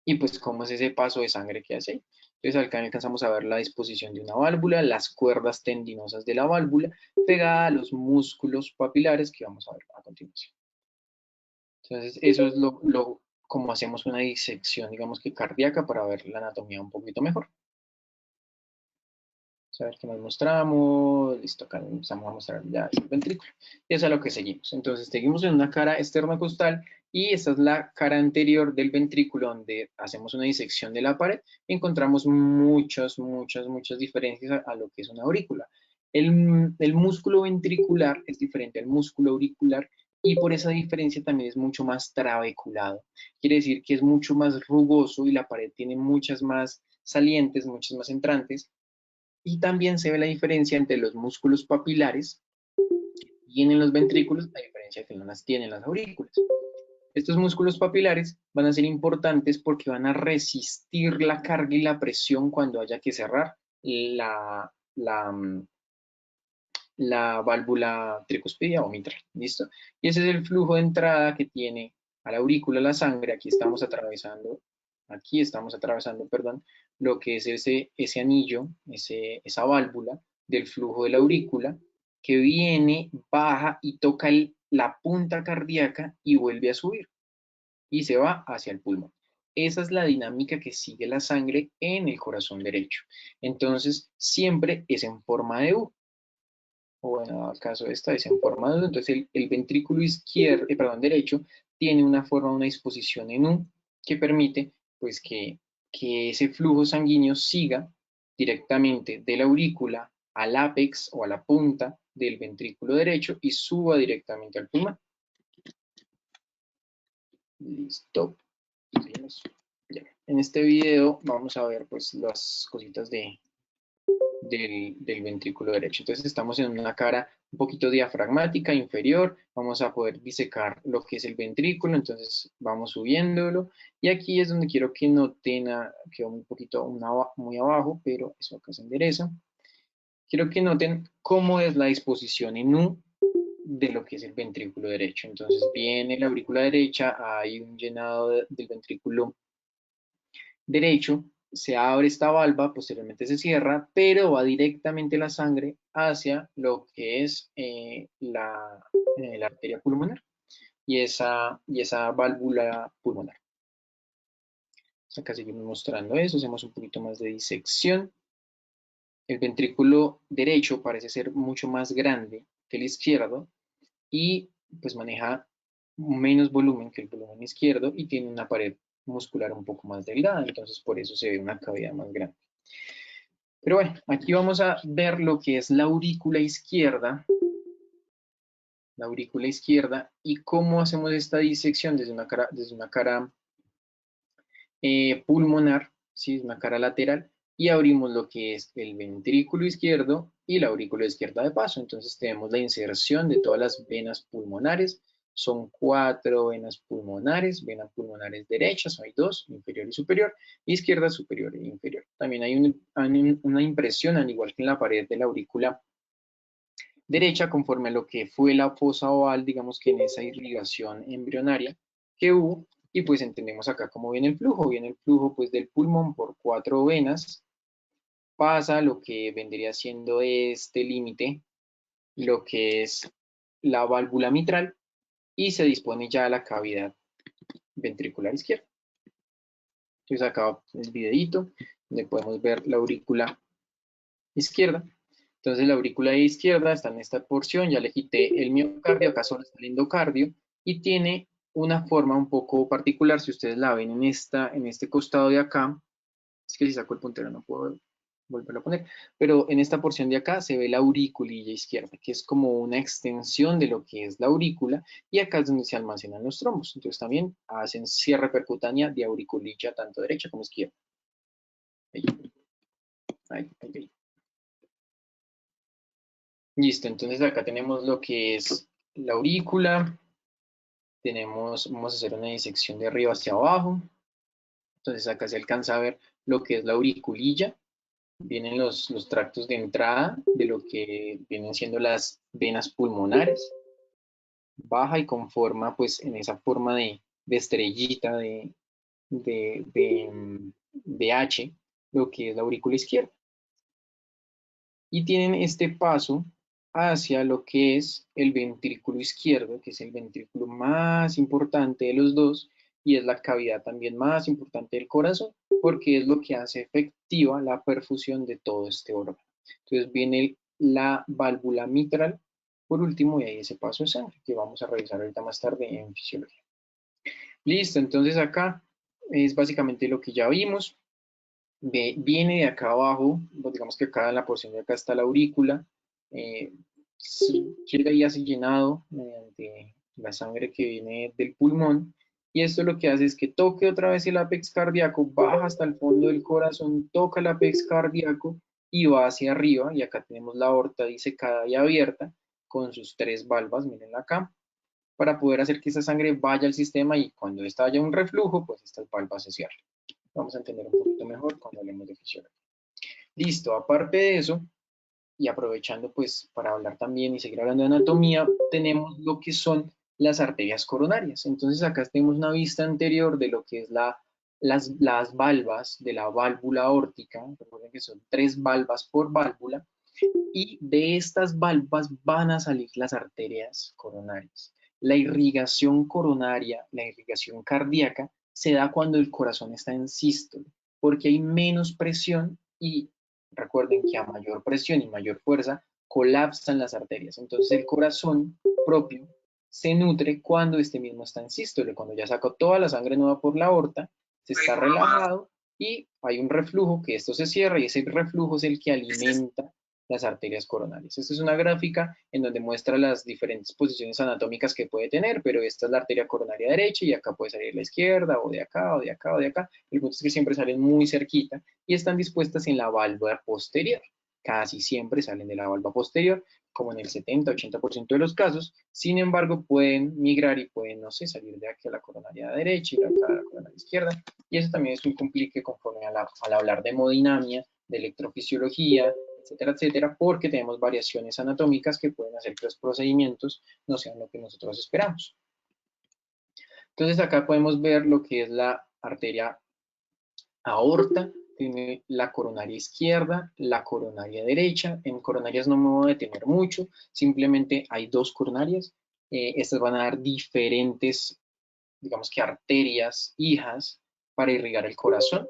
y pues cómo es ese paso de sangre que hace ahí. Entonces acá alcanzamos a ver la disposición de una válvula, las cuerdas tendinosas de la válvula pegada a los músculos papilares que vamos a ver a continuación. Entonces, eso es como hacemos una disección, digamos que cardíaca, para ver la anatomía un poquito mejor. Vamos a ver qué nos mostramos. Listo, acá empezamos a mostrar ya el ventrículo. Y eso es a lo que seguimos. Entonces, seguimos en una cara externocostal y esta es la cara anterior del ventrículo donde hacemos una disección de la pared. Y encontramos muchas diferencias a lo que es una aurícula. El músculo ventricular es diferente al músculo auricular y por esa diferencia también es mucho más trabeculado. Quiere decir que es mucho más rugoso y la pared tiene muchas más salientes, muchas más entrantes. Y también se ve la diferencia entre los músculos papilares que tienen los ventrículos, a diferencia que no las tienen las aurículas. Estos músculos papilares van a ser importantes porque van a resistir la carga y la presión cuando haya que cerrar la válvula tricuspidia o mitral, ¿listo? Y ese es el flujo de entrada que tiene a la aurícula la sangre. Aquí estamos atravesando, perdón, lo que es ese anillo, esa válvula del flujo de la aurícula que viene, baja y toca la punta cardíaca y vuelve a subir y se va hacia el pulmón. Esa es la dinámica que sigue la sangre en el corazón derecho. Entonces, siempre es en forma de U o bueno, acaso esta es en forma de U, entonces el ventrículo izquierdo, perdón, derecho tiene una forma, una disposición en U que permite pues que ese flujo sanguíneo siga directamente de la aurícula al ápex o a la punta del ventrículo derecho y suba directamente al pulmón. Listo. Seguimos. Ya. En este video vamos a ver pues las cositas del ventrículo derecho. Entonces estamos en una cara un poquito diafragmática, inferior, vamos a poder disecar lo que es el ventrículo, entonces vamos subiéndolo, y aquí es donde quiero que noten, quedó un poquito muy abajo, pero eso acá se endereza. Quiero que noten cómo es la disposición en U de lo que es el ventrículo derecho. Entonces viene la aurícula derecha, hay un llenado del ventrículo derecho, se abre esta valva, posteriormente se cierra, pero va directamente la sangre hacia lo que es la arteria pulmonar y esa válvula pulmonar. Acá seguimos mostrando eso, hacemos un poquito más de disección. El ventrículo derecho parece ser mucho más grande que el izquierdo y pues maneja menos volumen que el volumen izquierdo y tiene una pared muscular un poco más delgada, entonces por eso se ve una cavidad más grande. Pero bueno, aquí vamos a ver lo que es la aurícula izquierda y cómo hacemos esta disección desde una cara pulmonar, ¿sí? Una cara lateral, y abrimos lo que es el ventrículo izquierdo y la aurícula izquierda de paso. Entonces tenemos la inserción de todas las venas pulmonares. Son 4 venas pulmonares derechas, hay 2, inferior y superior, izquierda, superior e inferior. También hay una impresión, al igual que en la pared de la aurícula derecha, conforme a lo que fue la fosa oval, digamos que en esa irrigación embrionaria que hubo, y pues entendemos acá cómo viene el flujo pues del pulmón por 4 venas, pasa lo que vendría siendo este límite, lo que es la válvula mitral, y se dispone ya a la cavidad ventricular izquierda. Entonces acá el videito, donde podemos ver la aurícula izquierda. Entonces la aurícula izquierda está en esta porción, ya le quité el miocardio, acá solo está el endocardio, y tiene una forma un poco particular, si ustedes la ven en este costado de acá, que si saco el puntero no puedo volverlo a poner, pero en esta porción de acá se ve la auriculilla izquierda, que es como una extensión de lo que es la aurícula, y acá es donde se almacenan los trombos. Entonces también hacen cierre percutánea de auriculilla, tanto derecha como izquierda. Ahí, ahí. Listo, entonces acá tenemos lo que es la aurícula, vamos a hacer una disección de arriba hacia abajo, entonces acá se alcanza a ver lo que es la auriculilla, vienen los tractos de entrada de lo que vienen siendo las venas pulmonares, baja y conforma pues en esa forma de estrellita de H, lo que es la aurícula izquierda. Y tienen este paso hacia lo que es el ventrículo izquierdo, que es el ventrículo más importante de los dos y es la cavidad también más importante del corazón, porque es lo que hace efectiva la perfusión de todo este órgano. Entonces viene la válvula mitral por último y ahí ese paso de sangre que vamos a revisar ahorita más tarde en fisiología. Listo, entonces acá es básicamente lo que ya vimos. Viene de acá abajo, pues digamos que acá en la porción de acá está la aurícula, llega y hace llenado mediante la sangre que viene del pulmón, y esto lo que hace es que toque otra vez el apex cardíaco, baja hasta el fondo del corazón, toca el apex cardíaco y va hacia arriba, y acá tenemos la aorta disecada y abierta con sus tres valvas, miren acá, para poder hacer que esa sangre vaya al sistema y cuando esta haya un reflujo, pues estas valvas se cierran. Vamos a entender un poquito mejor cuando hablemos de fisiología. Listo, aparte de eso, y aprovechando pues para hablar también y seguir hablando de anatomía, tenemos lo que son las arterias coronarias. Entonces acá tenemos una vista anterior de lo que es las valvas de la válvula aórtica. Recuerden que son 3 valvas por válvula y de estas valvas van a salir las arterias coronarias. La irrigación coronaria, la irrigación cardíaca, se da cuando el corazón está en sístole, porque hay menos presión y recuerden que a mayor presión y mayor fuerza colapsan las arterias. Entonces el corazón propio se nutre cuando este mismo está en sístole, cuando ya sacó toda la sangre nueva por la aorta, se está relajado y hay un reflujo que esto se cierra y ese reflujo es el que alimenta las arterias coronarias. Esta es una gráfica en donde muestra las diferentes posiciones anatómicas que puede tener, pero esta es la arteria coronaria derecha y acá puede salir la izquierda o de acá o de acá o de acá. El punto es que siempre salen muy cerquita y están dispuestas en la válvula posterior. Casi siempre salen de la válvula posterior, como en el 70-80% de los casos. Sin embargo, pueden migrar y pueden, no sé, salir de aquí a la coronaria derecha y de acá a la coronaria izquierda. Y eso también es un complique conforme al hablar de hemodinamia, de electrofisiología, etcétera, etcétera, porque tenemos variaciones anatómicas que pueden hacer que los procedimientos no sean lo que nosotros esperamos. Entonces acá podemos ver lo que es la arteria aorta, tiene la coronaria izquierda, la coronaria derecha. En coronarias no me voy a detener mucho, simplemente hay 2 coronarias. Estas van a dar diferentes, digamos que arterias hijas para irrigar el corazón.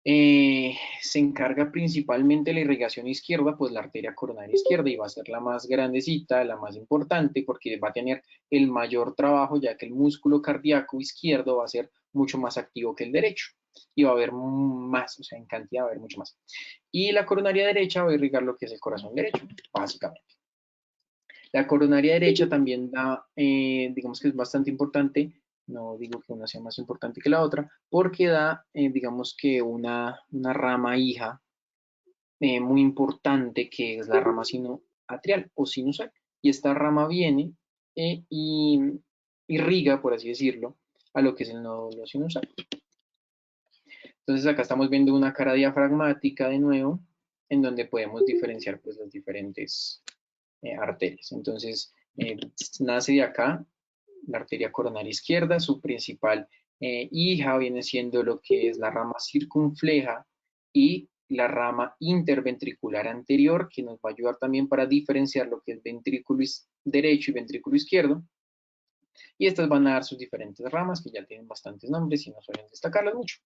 Se encarga principalmente la irrigación izquierda, pues la arteria coronaria izquierda, y va a ser la más grandecita, la más importante, porque va a tener el mayor trabajo, ya que el músculo cardíaco izquierdo va a ser mucho más activo que el derecho, y va a haber más, o sea, en cantidad va a haber mucho más. Y la coronaria derecha va a irrigar lo que es el corazón derecho, básicamente. La coronaria derecha también da, digamos que es bastante importante, no digo que una sea más importante que la otra, porque da, digamos que una rama hija muy importante que es la rama sinoatrial o sinusal. Y esta rama viene y irriga, por así decirlo, a lo que es el nódulo sinusal. Entonces acá estamos viendo una cara diafragmática de nuevo, en donde podemos diferenciar pues las diferentes arterias. Entonces, nace de acá la arteria coronaria izquierda, su principal hija viene siendo lo que es la rama circunfleja y la rama interventricular anterior, que nos va a ayudar también para diferenciar lo que es ventrículo derecho y ventrículo izquierdo. Y estas van a dar sus diferentes ramas, que ya tienen bastantes nombres y no suelen destacarlas mucho.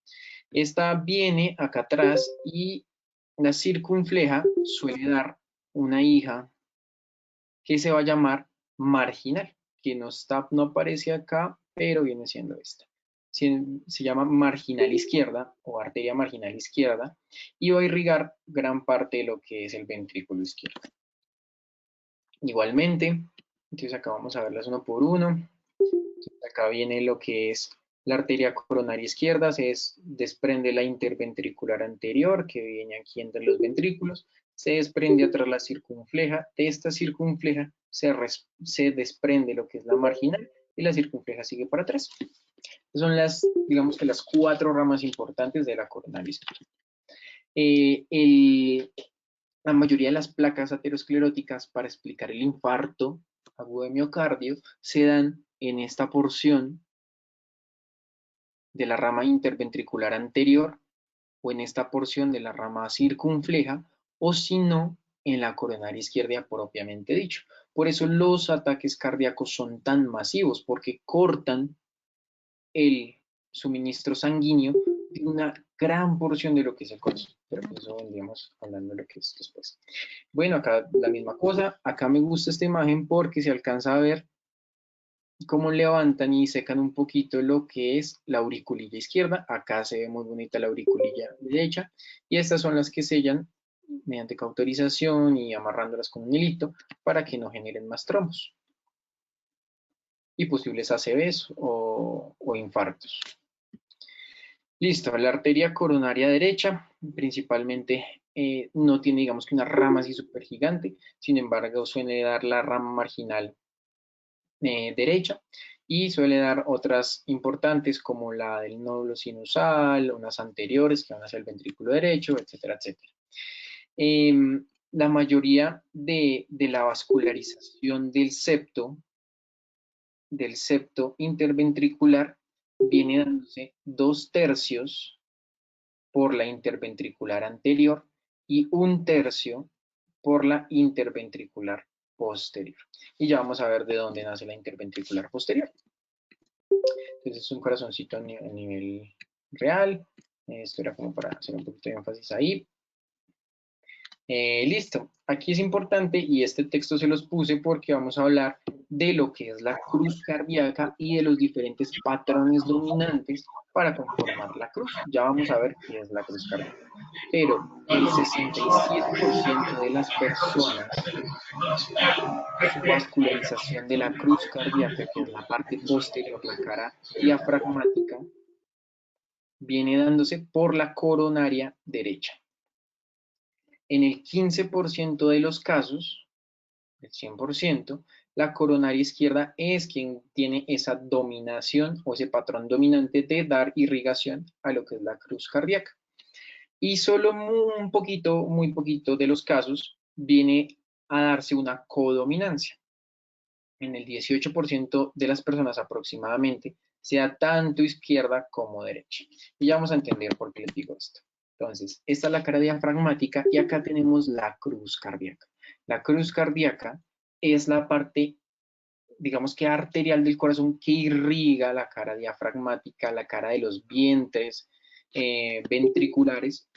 Esta viene acá atrás y la circunfleja suele dar una hija que se va a llamar marginal, que no aparece acá, pero viene siendo esta. se llama marginal izquierda o arteria marginal izquierda y va a irrigar gran parte de lo que es el ventrículo izquierdo. Igualmente, entonces acá vamos a verlas uno por uno. Entonces acá viene lo que es la arteria coronaria izquierda, desprende la interventricular anterior que viene aquí entre los ventrículos, se desprende atrás la circunfleja, de esta circunfleja se desprende lo que es la marginal y la circunfleja sigue para atrás. Son digamos que las 4 ramas importantes de la coronaria izquierda. La mayoría de las placas ateroscleróticas para explicar el infarto agudo de miocardio se dan en esta porción de la rama interventricular anterior o en esta porción de la rama circunfleja o si no en la coronaria izquierda propiamente dicho. Por eso los ataques cardíacos son tan masivos porque cortan el suministro sanguíneo de una gran porción de lo que es el corazón, pero eso vendríamos hablando de lo que es después. Bueno, acá la misma cosa, acá me gusta esta imagen porque se alcanza a ver cómo levantan y secan un poquito lo que es la auriculilla izquierda, acá se ve muy bonita la auriculilla derecha, y estas son las que sellan mediante cauterización y amarrándolas con un hilito para que no generen más trombos y posibles ACVs o infartos. Listo, la arteria coronaria derecha principalmente no tiene, digamos que una rama así súper gigante, sin embargo suele dar la rama marginal derecha y suele dar otras importantes como la del nódulo sinusal, unas anteriores que van hacia el ventrículo derecho, etcétera, etcétera. La mayoría de la vascularización del septo interventricular viene dándose 2/3 por la interventricular anterior y 1/3 por la interventricular posterior. Y ya vamos a ver de dónde nace la interventricular posterior. Entonces es un corazoncito a nivel real. Esto era como para hacer un poquito de énfasis ahí. Listo, aquí es importante y este texto se los puse porque vamos a hablar de lo que es la cruz cardíaca y de los diferentes patrones dominantes para conformar la cruz. Ya vamos a ver qué es la cruz cardíaca. Pero el 67% de las personas, su vascularización de la cruz cardíaca, que es la parte posterior, la cara diafragmática, viene dándose por la coronaria derecha. En el 15% de los casos, el 100%, la coronaria izquierda es quien tiene esa dominación o ese patrón dominante de dar irrigación a lo que es la cruz cardíaca. Y solo muy poquito de los casos viene a darse una codominancia. En el 18% de las personas aproximadamente, sea tanto izquierda como derecha. Y ya vamos a entender por qué les digo esto. Entonces, esta es la cara diafragmática y acá tenemos la cruz cardíaca. La cruz cardíaca es la parte, digamos que arterial del corazón que irriga la cara diafragmática, la cara de los vientres ventriculares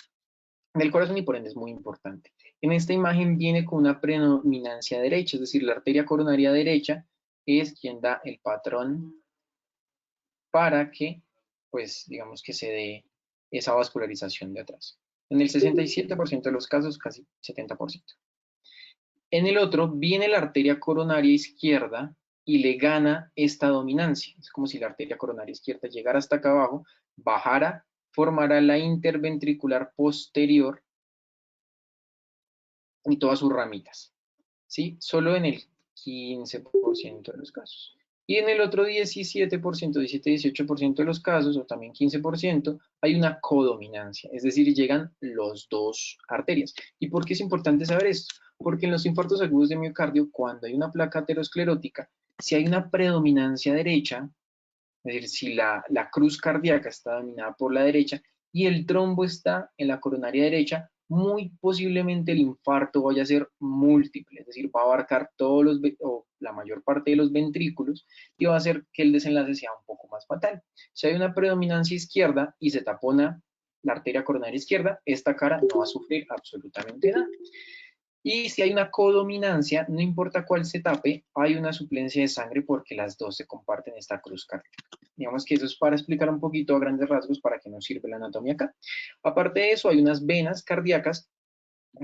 del corazón y por ende es muy importante. En esta imagen viene con una predominancia derecha, es decir, la arteria coronaria derecha es quien da el patrón para que, pues, digamos que se dé esa vascularización de atrás. En el 67% de los casos, casi 70%. En el otro, viene la arteria coronaria izquierda y le gana esta dominancia. Es como si la arteria coronaria izquierda llegara hasta acá abajo, bajara, formara la interventricular posterior y todas sus ramitas, ¿sí? Solo en el 15% de los casos. Y en el otro 17%, 17-18% de los casos, o también 15%, hay una codominancia, es decir, llegan los dos arterias. ¿Y por qué es importante saber esto? Porque en los infartos agudos de miocardio, cuando hay una placa aterosclerótica, si hay una predominancia derecha, es decir, si la cruz cardíaca está dominada por la derecha y el trombo está en la coronaria derecha, muy posiblemente el infarto vaya a ser múltiple, es decir, va a abarcar todos o la mayor parte de los ventrículos y va a hacer que el desenlace sea un poco más fatal. Si hay una predominancia izquierda y se tapona la arteria coronaria izquierda, esta cara no va a sufrir absolutamente nada. Y si hay una codominancia, no importa cuál se tape, hay una suplencia de sangre porque las dos se comparten esta cruz cardíaca. Digamos que eso es para explicar un poquito a grandes rasgos para qué nos sirve la anatomía acá. Aparte de eso, hay unas venas cardíacas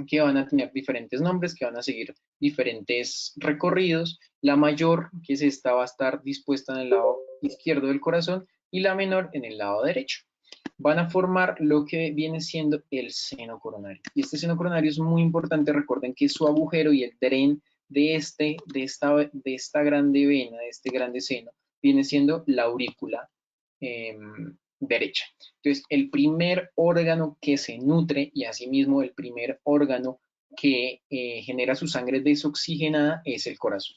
que van a tener diferentes nombres, que van a seguir diferentes recorridos. La mayor, que es esta, va a estar dispuesta en el lado izquierdo del corazón y la menor en el lado derecho. Van a formar lo que viene siendo el seno coronario. Y este seno coronario es muy importante. Recuerden que su agujero y el dren de esta grande vena, de este grande seno, viene siendo la aurícula derecha. Entonces, el primer órgano que se nutre y asimismo el primer órgano que genera su sangre desoxigenada es el corazón.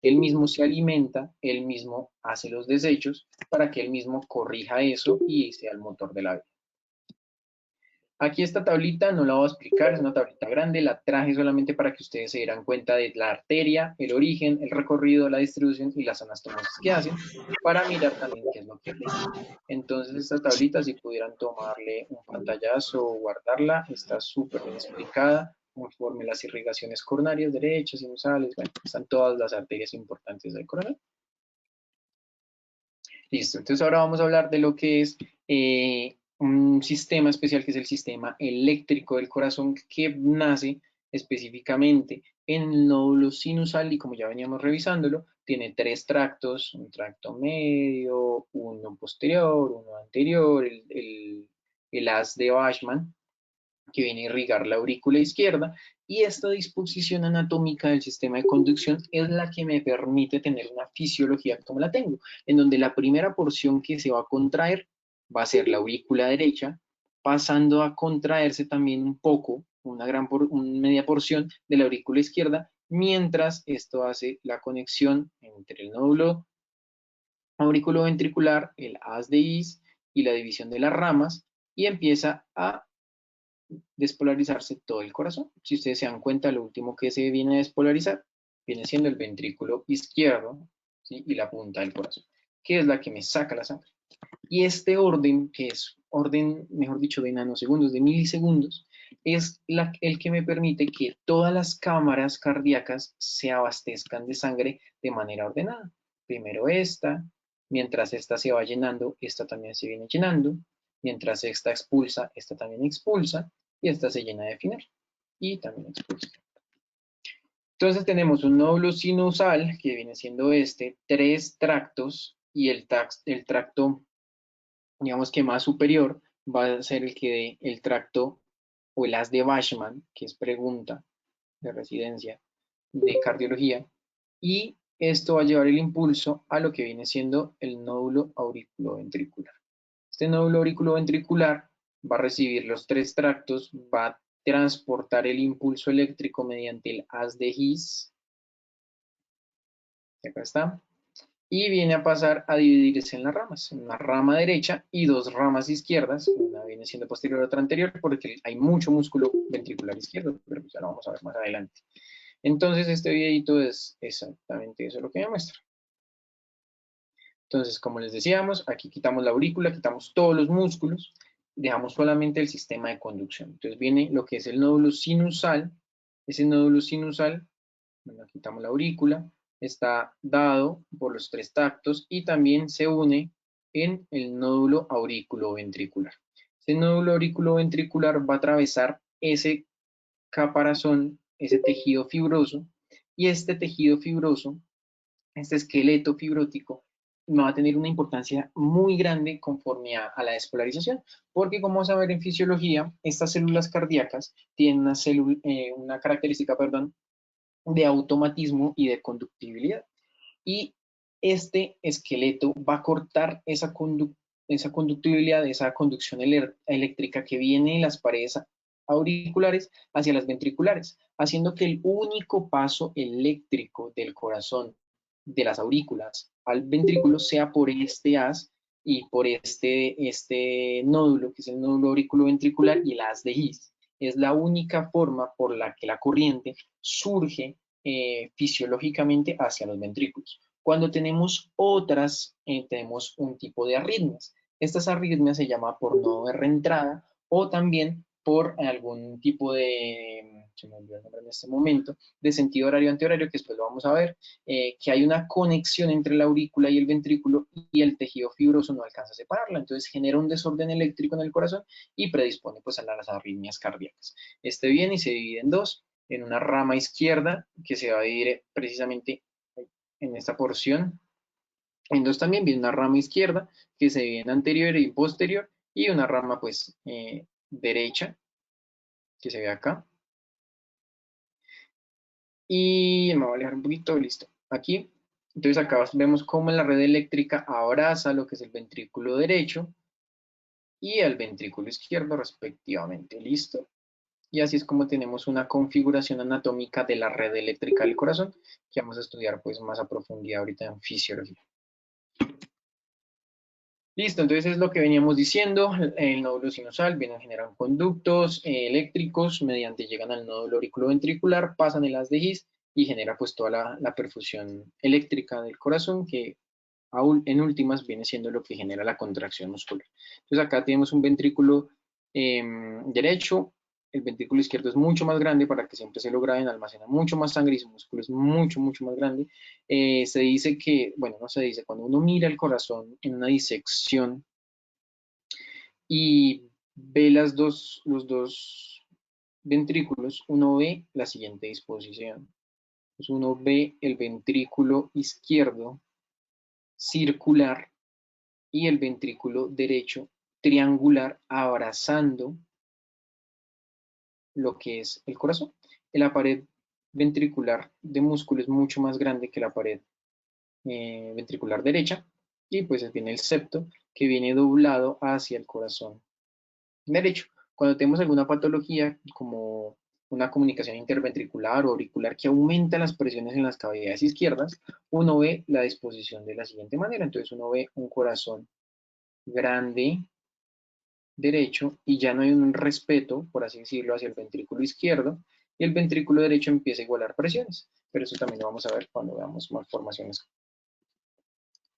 Él mismo se alimenta, él mismo hace los desechos para que él mismo corrija eso y sea el motor de la vida. Aquí esta tablita no la voy a explicar, es una tablita grande, la traje solamente para que ustedes se dieran cuenta de la arteria, el origen, el recorrido, la distribución y las anastomosis que hacen, para mirar también qué es lo que hacen. Entonces esta tablita, si pudieran tomarle un pantallazo o guardarla, está súper bien explicada, conforme las irrigaciones coronarias, derechas, sinusales, bueno, están todas las arterias importantes del coronario. Listo, entonces ahora vamos a hablar de lo que es un sistema especial que es el sistema eléctrico del corazón que nace específicamente en el nódulo sinusal y como ya veníamos revisándolo, tiene tres tractos, un tracto medio, uno posterior, uno anterior, el haz de Bachmann que viene a irrigar la aurícula izquierda, y esta disposición anatómica del sistema de conducción es la que me permite tener una fisiología como la tengo, en donde la primera porción que se va a contraer va a ser la aurícula derecha, pasando a contraerse también un poco, una media porción de la aurícula izquierda, mientras esto hace la conexión entre el nódulo auriculoventricular, el haz de His y la división de las ramas, y empieza a despolarizarse todo el corazón. Si ustedes se dan cuenta, lo último que se viene a despolarizar viene siendo el ventrículo izquierdo, ¿sí? Y la punta del corazón, que es la que me saca la sangre. Y este orden, que es orden, mejor dicho, de nanosegundos, de milisegundos, es el que me permite que todas las cámaras cardíacas se abastezcan de sangre de manera ordenada. Primero esta, mientras esta se va llenando, esta también se viene llenando, mientras esta expulsa, esta también expulsa, y esta se llena de final, y también expulsa. Entonces tenemos un nódulo sinusal, que viene siendo este, tres tractos, y el tracto, digamos que más superior, va a ser el que dé el tracto o el haz de Bachmann, que es pregunta de residencia de cardiología, y esto va a llevar el impulso a lo que viene siendo el nódulo auriculoventricular. Este nódulo auriculoventricular va a recibir los tres tractos, va a transportar el impulso eléctrico mediante el haz de His, que acá está, y viene a pasar a dividirse en las ramas, una rama derecha y dos ramas izquierdas, una viene siendo posterior a otra anterior porque hay mucho músculo ventricular izquierdo, pero ya lo vamos a ver más adelante. Entonces este videito es exactamente eso lo que me muestra. Entonces, como les decíamos, aquí quitamos la aurícula, quitamos todos los músculos, dejamos solamente el sistema de conducción. Entonces viene lo que es el nódulo sinusal, ese nódulo sinusal, bueno, quitamos la aurícula, está dado por los tres tractos y también se une en el nódulo auriculoventricular. Ese nódulo auriculoventricular va a atravesar ese caparazón, ese tejido fibroso, y este tejido fibroso, este esqueleto fibrótico, va a tener una importancia muy grande conforme a la despolarización, porque como vamos a ver en fisiología, estas células cardíacas tienen una característica, perdón, de automatismo y de conductibilidad. Y este esqueleto va a cortar esa conductibilidad, esa conducción eléctrica que viene de las paredes auriculares hacia las ventriculares, haciendo que el único paso eléctrico del corazón, de las aurículas al ventrículo, sea por este haz y por este nódulo, que es el nódulo auriculoventricular y el haz de His. Es la única forma por la que la corriente surge fisiológicamente hacia los ventrículos. Cuando tenemos otras, tenemos un tipo de arritmias. Estas arritmias se llaman por nodo de reentrada o también por algún tipo de, se me olvidó el nombre en este momento, de sentido horario antihorario, que después lo vamos a ver, que hay una conexión entre la aurícula y el ventrículo y el tejido fibroso no alcanza a separarla, entonces genera un desorden eléctrico en el corazón y predispone pues a las arritmias cardíacas. Este viene y se divide en dos, en una rama izquierda que se va a dividir precisamente en esta porción, en dos también viene una rama izquierda que se divide en anterior y posterior y una rama pues derecha que se ve acá. Y me voy a alejar un poquito, listo. Aquí, entonces acá vemos cómo la red eléctrica abraza lo que es el ventrículo derecho y el ventrículo izquierdo respectivamente, listo. Y así es como tenemos una configuración anatómica de la red eléctrica del corazón que vamos a estudiar pues más a profundidad ahorita en fisiología. Listo, entonces es lo que veníamos diciendo, el nódulo sinusal viene generan conductos eléctricos, mediante llegan al nódulo auriculoventricular, pasan el haz de His y genera pues toda la perfusión eléctrica del corazón que aún en últimas viene siendo lo que genera la contracción muscular. Entonces acá tenemos un ventrículo derecho, el ventrículo izquierdo es mucho más grande para que siempre se lo graben, almacena mucho más sangre y su músculo es mucho, mucho más grande. Se dice que, bueno, no se dice, cuando uno mira el corazón en una disección y ve los dos ventrículos, uno ve la siguiente disposición. Pues uno ve el ventrículo izquierdo circular y el ventrículo derecho triangular abrazando lo que es el corazón. La pared ventricular de músculo es mucho más grande que la pared ventricular derecha y pues viene el septo que viene doblado hacia el corazón derecho. Cuando tenemos alguna patología como una comunicación interventricular o auricular que aumenta las presiones en las cavidades izquierdas, uno ve la disposición de la siguiente manera. Entonces uno ve un corazón grande derecho y ya no hay un respeto, por así decirlo, hacia el ventrículo izquierdo y el ventrículo derecho empieza a igualar presiones. Pero eso también lo vamos a ver cuando veamos malformaciones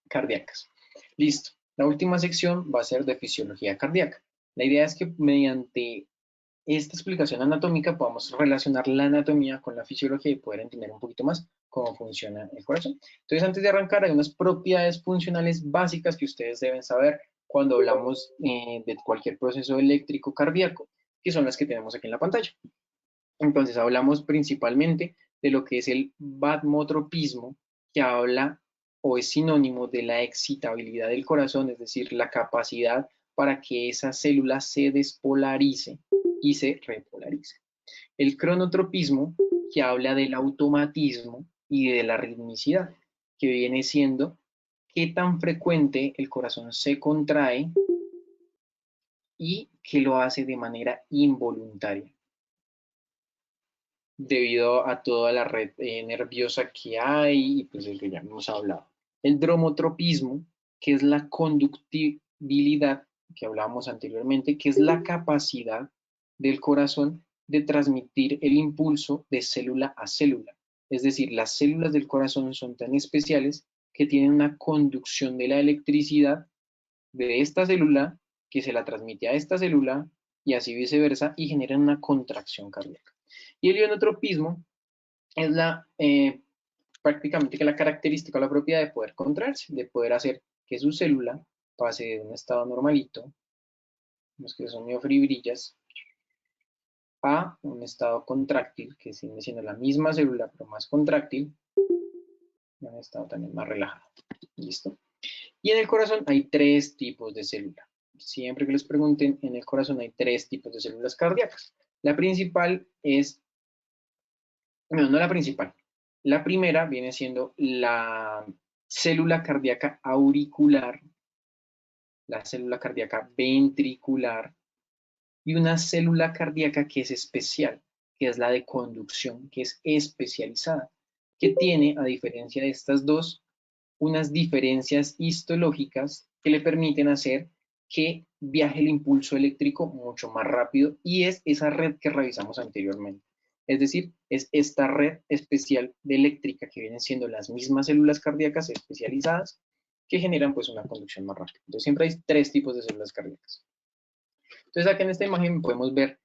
cardíacas. Listo. La última sección va a ser de fisiología cardíaca. La idea es que mediante esta explicación anatómica podamos relacionar la anatomía con la fisiología y poder entender un poquito más cómo funciona el corazón. Entonces, antes de arrancar, hay unas propiedades funcionales básicas que ustedes deben saber cuando hablamos de cualquier proceso eléctrico cardíaco, que son las que tenemos aquí en la pantalla. Entonces, hablamos principalmente de lo que es el vasomotropismo, que habla o es sinónimo de la excitabilidad del corazón, es decir, la capacidad para que esa célula se despolarice y se repolarice. El cronotropismo, que habla del automatismo y de la ritmicidad, que viene siendo qué tan frecuente el corazón se contrae y que lo hace de manera involuntaria, debido a toda la red nerviosa que hay y pues el que ya hemos hablado. El dromotropismo, que es la conductibilidad que hablábamos anteriormente, que es la capacidad del corazón de transmitir el impulso de célula a célula. Es decir, las células del corazón son tan especiales que tienen una conducción de la electricidad de esta célula que se la transmite a esta célula y así viceversa y generan una contracción cardíaca. Y el ionotropismo es prácticamente que la característica o la propiedad de poder contraerse, de poder hacer que su célula pase de un estado normalito, los que son miofibrillas, a un estado contráctil, que sigue siendo la misma célula, pero más contráctil, y un estado también más relajado. ¿Listo? Y en el corazón hay tres tipos de célula. Siempre que les pregunten, en el corazón hay tres tipos de células cardíacas. La principal es, no la principal, la primera viene siendo la célula cardíaca auricular, la célula cardíaca ventricular y una célula cardíaca que es especial, que es la de conducción, que es especializada, que tiene, a diferencia de estas dos, unas diferencias histológicas que le permiten hacer que viaje el impulso eléctrico mucho más rápido y es esa red que revisamos anteriormente. Es decir, es esta red especial de eléctrica que vienen siendo las mismas células cardíacas especializadas que generan pues una conducción más rápida. Entonces siempre hay tres tipos de células cardíacas. Entonces acá en esta imagen podemos ver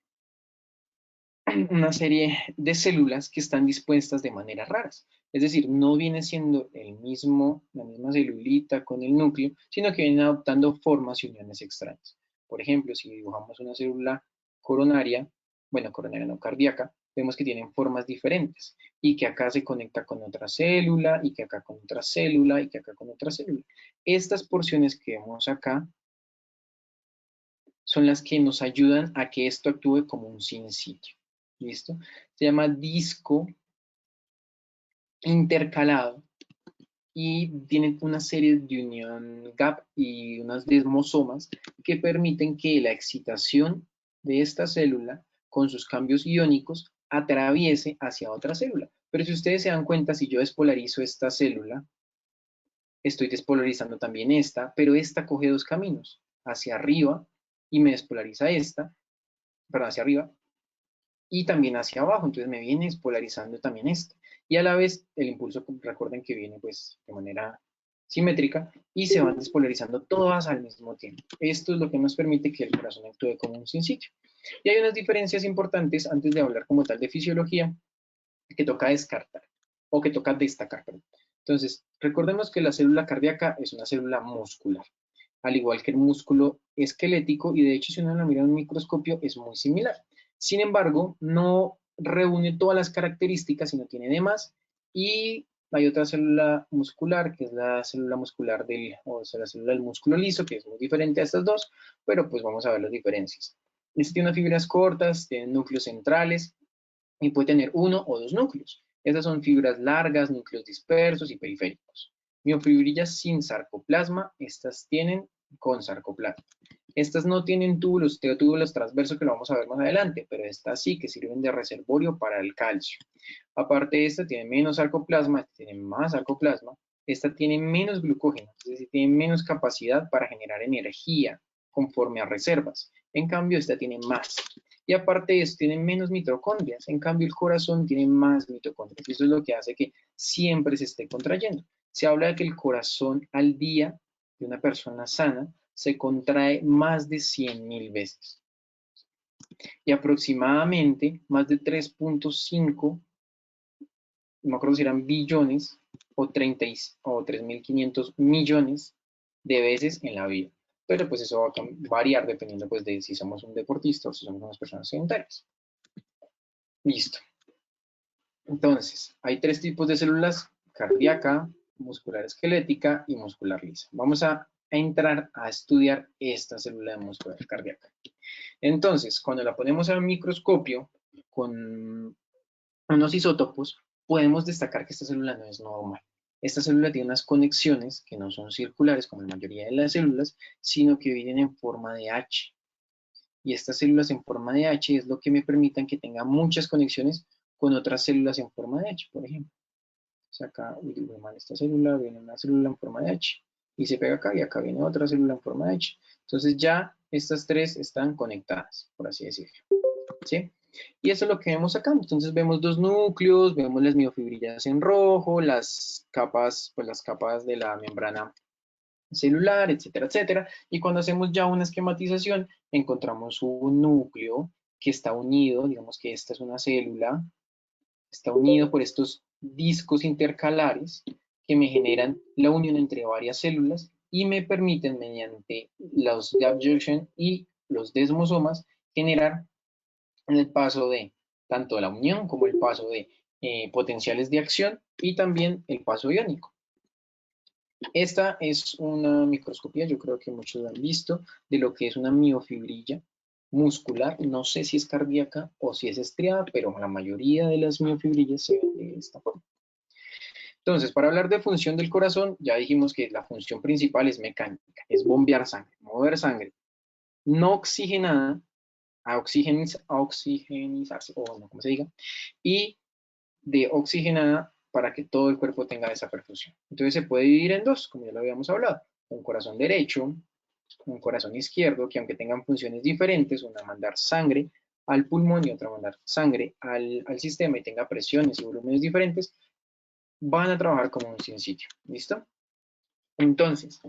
una serie de células que están dispuestas de maneras raras. Es decir, no viene siendo la misma celulita con el núcleo, sino que vienen adoptando formas y uniones extrañas. Por ejemplo, si dibujamos una célula coronaria, bueno, coronaria no cardíaca, vemos que tienen formas diferentes y que acá se conecta con otra célula y que acá con otra célula y que acá con otra célula. Estas porciones que vemos acá son las que nos ayudan a que esto actúe como un sinsitio. ¿Listo? Se llama disco intercalado y tiene una serie de unión gap y unas desmosomas que permiten que la excitación de esta célula con sus cambios iónicos atraviese hacia otra célula. Pero si ustedes se dan cuenta, si yo despolarizo esta célula, estoy despolarizando también esta, pero esta coge dos caminos, hacia arriba y me despolariza esta, perdón, hacia arriba, y también hacia abajo, entonces me viene despolarizando también esta. Y a la vez el impulso, recuerden que viene pues de manera simétrica y se van despolarizando todas al mismo tiempo. Esto es lo que nos permite que el corazón actúe como un sinsitio. Y hay unas diferencias importantes antes de hablar como tal de fisiología que toca descartar o que toca destacar. Perdón. Entonces, recordemos que la célula cardíaca es una célula muscular, al igual que el músculo esquelético, y de hecho si uno la mira en un microscopio es muy similar. Sin embargo, no reúne todas las características, sino tiene demás, y hay otra célula muscular, que es la célula muscular o sea, la célula del músculo liso, que es muy diferente a estas dos, pero pues vamos a ver las diferencias. Este tiene unas fibras cortas, tiene núcleos centrales, y puede tener uno o dos núcleos. Estas son fibras largas, núcleos dispersos y periféricos. Miofibrillas sin sarcoplasma, estas tienen con sarcoplasma. Estas no tienen túbulos transversos que lo vamos a ver más adelante, pero estas sí que sirven de reservorio para el calcio. Aparte de esta, tiene menos sarcoplasma, esta tiene más sarcoplasma, esta tiene menos glucógeno, es decir, tiene menos capacidad para generar energía conforme a reservas. En cambio, esta tiene más. Y aparte de eso, tiene menos mitocondrias. En cambio, el corazón tiene más mitocondrias. Y eso es lo que hace que siempre se esté contrayendo. Se habla de que el corazón al día de una persona sana se contrae más de 100.000 veces. Y aproximadamente más de 3.5, no me acuerdo si eran billones o 3.500 millones de veces en la vida. Pero pues eso va a variar dependiendo pues de si somos un deportista o si somos unas personas sedentarias. Listo. Entonces, hay tres tipos de células: cardíaca, muscular esquelética y muscular lisa. Vamos a entrar a estudiar esta célula de muscular cardíaca. Entonces, cuando la ponemos al microscopio con unos isótopos, podemos destacar que esta célula no es normal. Esta célula tiene unas conexiones que no son circulares como la mayoría de las células, sino que vienen en forma de H. Y estas células en forma de H es lo que me permitan que tenga muchas conexiones con otras células en forma de H, por ejemplo. O sea, acá, digo mal, esta célula, viene una célula en forma de H, y se pega acá, y acá viene otra célula en forma de H. Entonces ya estas tres están conectadas, por así decirlo. ¿Sí? Y eso es lo que vemos acá. Entonces vemos dos núcleos, vemos las miofibrillas en rojo, las capas, pues las capas de la membrana celular, etcétera, etcétera. Y cuando hacemos ya una esquematización, encontramos un núcleo que está unido, digamos que esta es una célula, está unido por estos discos intercalares que me generan la unión entre varias células y me permiten, mediante los gap junction y los desmosomas, generar el paso de tanto la unión como el paso de potenciales de acción y también el paso iónico. Esta es una microscopía, yo creo que muchos lo han visto, de lo que es una miofibrilla muscular. No sé si es cardíaca o si es estriada, pero la mayoría de las miofibrillas se ven de esta forma. Entonces, para hablar de función del corazón, ya dijimos que la función principal es mecánica, es bombear sangre, mover sangre no oxigenada a oxigenizarse, o no, como se diga, y de oxigenada para que todo el cuerpo tenga esa perfusión. Entonces se puede dividir en dos, como ya lo habíamos hablado, un corazón derecho, un corazón izquierdo, que aunque tengan funciones diferentes, una mandar sangre al pulmón y otra mandar sangre al sistema y tenga presiones y volúmenes diferentes, van a trabajar como un sinsitio. ¿Listo? Entonces,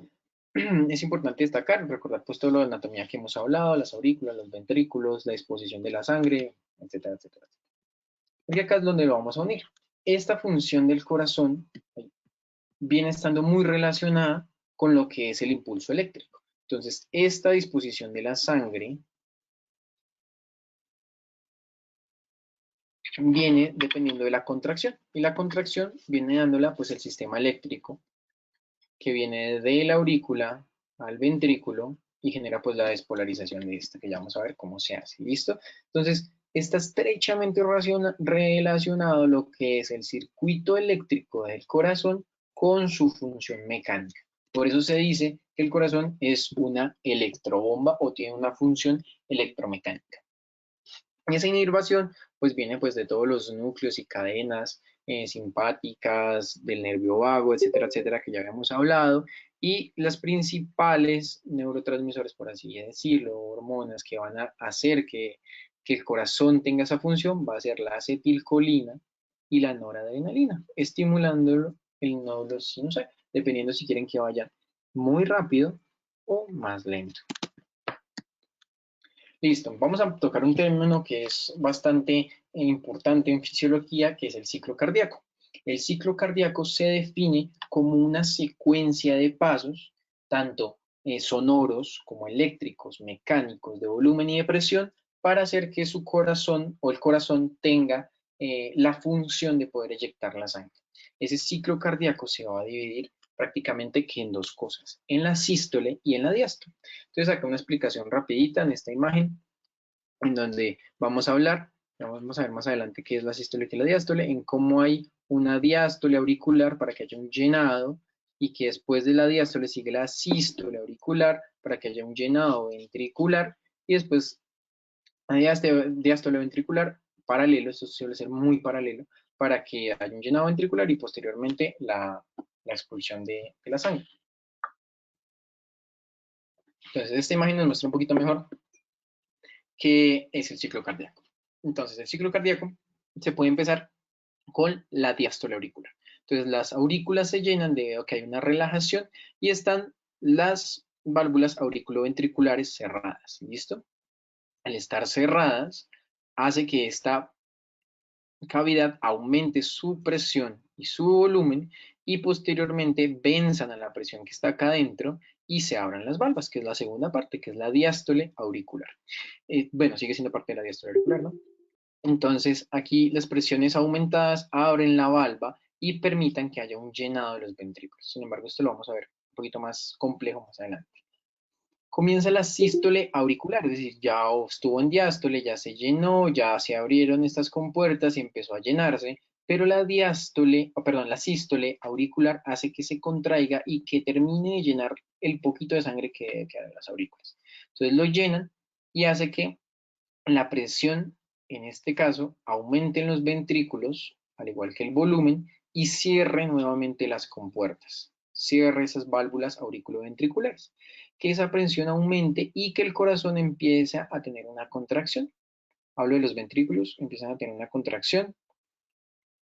es importante destacar, recordar pues todo lo de anatomía que hemos hablado, las aurículas, los ventrículos, la disposición de la sangre, etcétera, etcétera. Y acá es donde lo vamos a unir. Esta función del corazón viene estando muy relacionada con lo que es el impulso eléctrico. Entonces, esta disposición de la sangre viene dependiendo de la contracción. Y la contracción viene dándola pues el sistema eléctrico que viene de la aurícula al ventrículo y genera pues la despolarización de esta, que ya vamos a ver cómo se hace. ¿Listo? Entonces, está estrechamente relacionado lo que es el circuito eléctrico del corazón con su función mecánica. Por eso se dice que el corazón es una electrobomba o tiene una función electromecánica. Y esa inervación pues viene pues de todos los núcleos y cadenas simpáticas, del nervio vago, etcétera, etcétera, que ya habíamos hablado. Y las principales neurotransmisores, por así decirlo, hormonas que van a hacer que el corazón tenga esa función, va a ser la acetilcolina y la noradrenalina, estimulando el nódulo sinusoide, dependiendo si quieren que vaya muy rápido o más lento. Listo, vamos a tocar un término que es bastante importante en fisiología, que es el ciclo cardíaco. El ciclo cardíaco se define como una secuencia de pasos, tanto sonoros como eléctricos, mecánicos, de volumen y de presión, para hacer que su corazón o el corazón tenga la función de poder eyectar la sangre. Ese ciclo cardíaco se va a dividir prácticamente que en dos cosas, en la sístole y en la diástole. Entonces acá una explicación rapidita en esta imagen, en donde vamos a hablar, vamos a ver más adelante qué es la sístole y qué es la diástole, en cómo hay una diástole auricular para que haya un llenado, y que después de la diástole sigue la sístole auricular para que haya un llenado ventricular, y después la diástole ventricular paralelo, esto suele ser muy paralelo, para que haya un llenado ventricular y posteriormente la expulsión de la sangre. Entonces, esta imagen nos muestra un poquito mejor qué es el ciclo cardíaco. Entonces, el ciclo cardíaco se puede empezar con la diástole auricular. Entonces, las aurículas se llenan debido a que hay una relajación y están las válvulas auriculoventriculares cerradas. ¿Listo? Al estar cerradas, hace que esta cavidad aumente su presión y su volumen y posteriormente venzan a la presión que está acá adentro y se abran las valvas, que es la segunda parte, que es la diástole auricular. Bueno, sigue siendo parte de la diástole auricular, ¿no? Entonces, aquí las presiones aumentadas abren la valva y permitan que haya un llenado de los ventrículos. Sin embargo, esto lo vamos a ver un poquito más complejo más adelante. Comienza la sístole auricular, es decir, ya estuvo en diástole, ya se llenó, ya se abrieron estas compuertas y empezó a llenarse, pero la diástole, perdón, la sístole auricular hace que se contraiga y que termine de llenar el poquito de sangre que queda de las aurículas. Entonces lo llenan y hace que la presión, en este caso, aumente en los ventrículos, al igual que el volumen, y cierre nuevamente las compuertas. Cierre esas válvulas auriculoventriculares. Que esa presión aumente y que el corazón empiece a tener una contracción. Hablo de los ventrículos, empiezan a tener una contracción,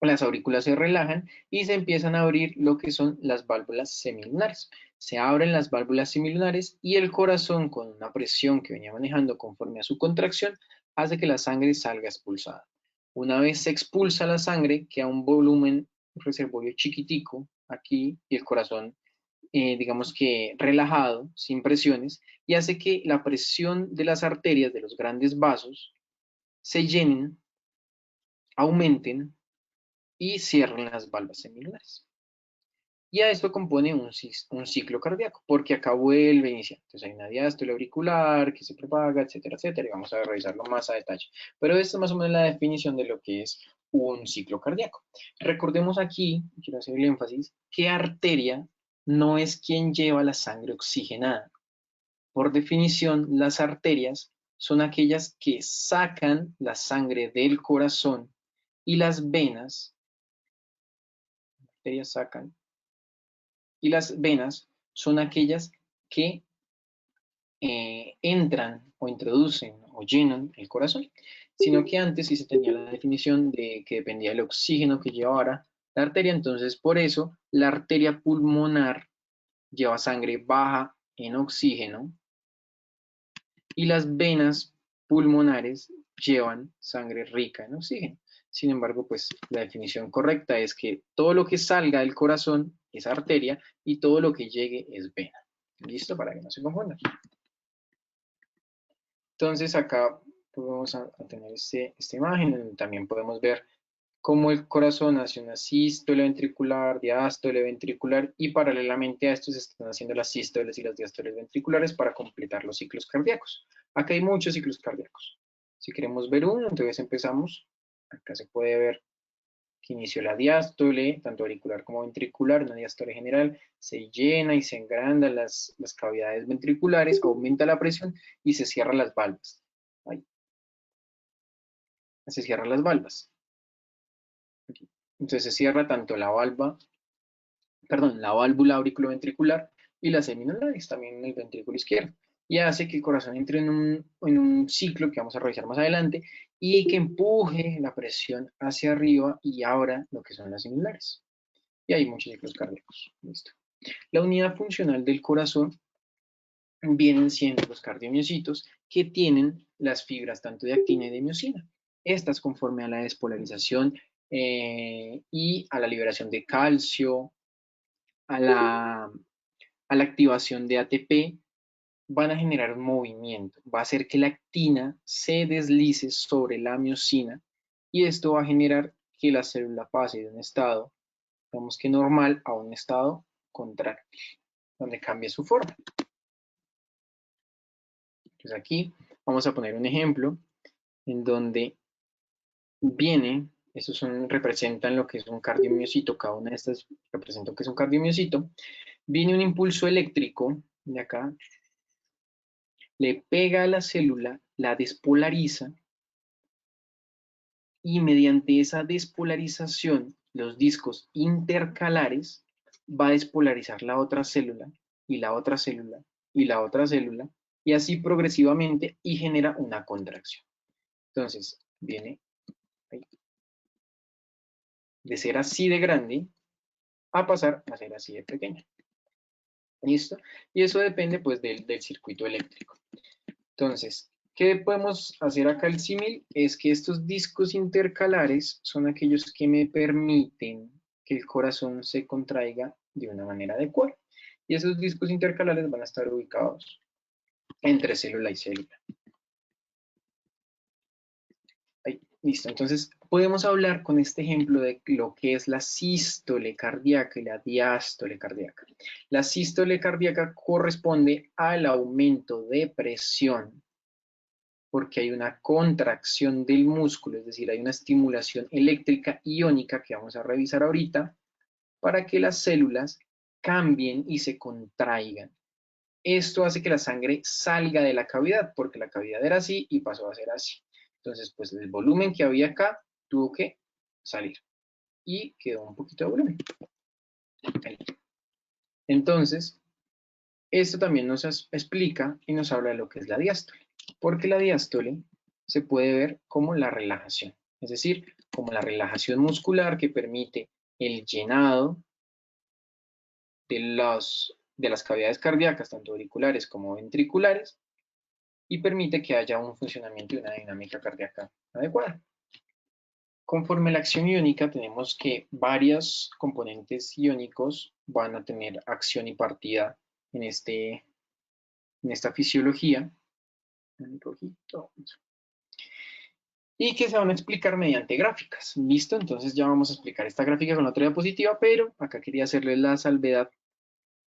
las aurículas se relajan y se empiezan a abrir lo que son las válvulas semilunares. Se abren las válvulas semilunares y el corazón, con una presión que venía manejando conforme a su contracción, hace que la sangre salga expulsada. Una vez se expulsa la sangre, queda un volumen, un reservorio chiquitico aquí y el corazón, digamos que relajado, sin presiones, y hace que la presión de las arterias de los grandes vasos se llenen, aumenten y cierren las valvas semilunares. Y a esto compone un ciclo cardíaco, porque acá vuelve a iniciar. Entonces hay una diástole auricular que se propaga, etcétera, etcétera, y vamos a revisarlo más a detalle. Pero esta es más o menos la definición de lo que es un ciclo cardíaco. Recordemos aquí, quiero hacer el énfasis, que arteria no es quien lleva la sangre oxigenada. Por definición, las arterias son aquellas que sacan la sangre del corazón y las venas, arterias sacan, y las venas son aquellas que entran o introducen o llenan el corazón, sino que antes sí se tenía la definición de que dependía del oxígeno que llevara la arteria, entonces por eso la arteria pulmonar lleva sangre baja en oxígeno y las venas pulmonares llevan sangre rica en oxígeno. Sin embargo, pues la definición correcta es que todo lo que salga del corazón es arteria y todo lo que llegue es vena. ¿Listo? Para que no se confundan. Entonces acá vamos a tener esta imagen donde también podemos ver cómo el corazón hace una sístole ventricular, diástole ventricular y paralelamente a esto se están haciendo las sístoles y las diástoles ventriculares para completar los ciclos cardíacos. Acá hay muchos ciclos cardíacos. Si queremos ver uno, entonces empezamos. Acá se puede ver que inició la diástole, tanto auricular como ventricular, una diástole general, se llena y se engrandan las cavidades ventriculares, aumenta la presión y se cierran las valvas. Ahí. Se cierran las valvas. Aquí. Entonces se cierra tanto la válvula auriculoventricular y las seminales también en el ventrículo izquierdo. Y hace que el corazón entre en un ciclo que vamos a revisar más adelante y que empuje la presión hacia arriba y abra lo que son las seminales. Y hay muchos ciclos cardíacos. Listo. La unidad funcional del corazón vienen siendo los cardiomiocitos que tienen las fibras tanto de actina y de miocina. Estas conforme a la despolarización y a la liberación de calcio, a la activación de ATP, van a generar un movimiento. Va a hacer que la actina se deslice sobre la miocina y esto va a generar que la célula pase de un estado, digamos que normal, a un estado contráctil, donde cambia su forma. Entonces aquí vamos a poner un ejemplo en donde viene, representan lo que es un cardiomiocito, cada una de estas representa lo que es un cardiomiocito, viene un impulso eléctrico de acá, le pega a la célula, la despolariza y mediante esa despolarización, los discos intercalares va a despolarizar la otra célula y la otra célula y la otra célula y así progresivamente y genera una contracción. Entonces, viene ahí, de ser así de grande a pasar a ser así de pequeña. ¿Listo? Y eso depende pues del circuito eléctrico. Entonces, ¿qué podemos hacer acá el símil? Es que estos discos intercalares son aquellos que me permiten que el corazón se contraiga de una manera adecuada. Y esos discos intercalares van a estar ubicados entre célula y célula. Ahí, listo. Entonces, podemos hablar con este ejemplo de lo que es la sístole cardíaca y la diástole cardíaca. La sístole cardíaca corresponde al aumento de presión porque hay una contracción del músculo, es decir, hay una estimulación eléctrica iónica que vamos a revisar ahorita para que las células cambien y se contraigan. Esto hace que la sangre salga de la cavidad, porque la cavidad era así y pasó a ser así. Entonces, pues el volumen que había acá tuvo que salir y quedó un poquito de volumen. Ahí. Entonces, esto también nos explica y nos habla de lo que es la diástole, porque la diástole se puede ver como la relajación, es decir, como la relajación muscular que permite el llenado de las cavidades cardíacas, tanto auriculares como ventriculares, y permite que haya un funcionamiento y una dinámica cardíaca adecuada. Conforme a la acción iónica, tenemos que varios componentes iónicos van a tener acción y partida en esta fisiología. Y que se van a explicar mediante gráficas. ¿Listo? Entonces ya vamos a explicar esta gráfica con la otra diapositiva, pero acá quería hacerles la salvedad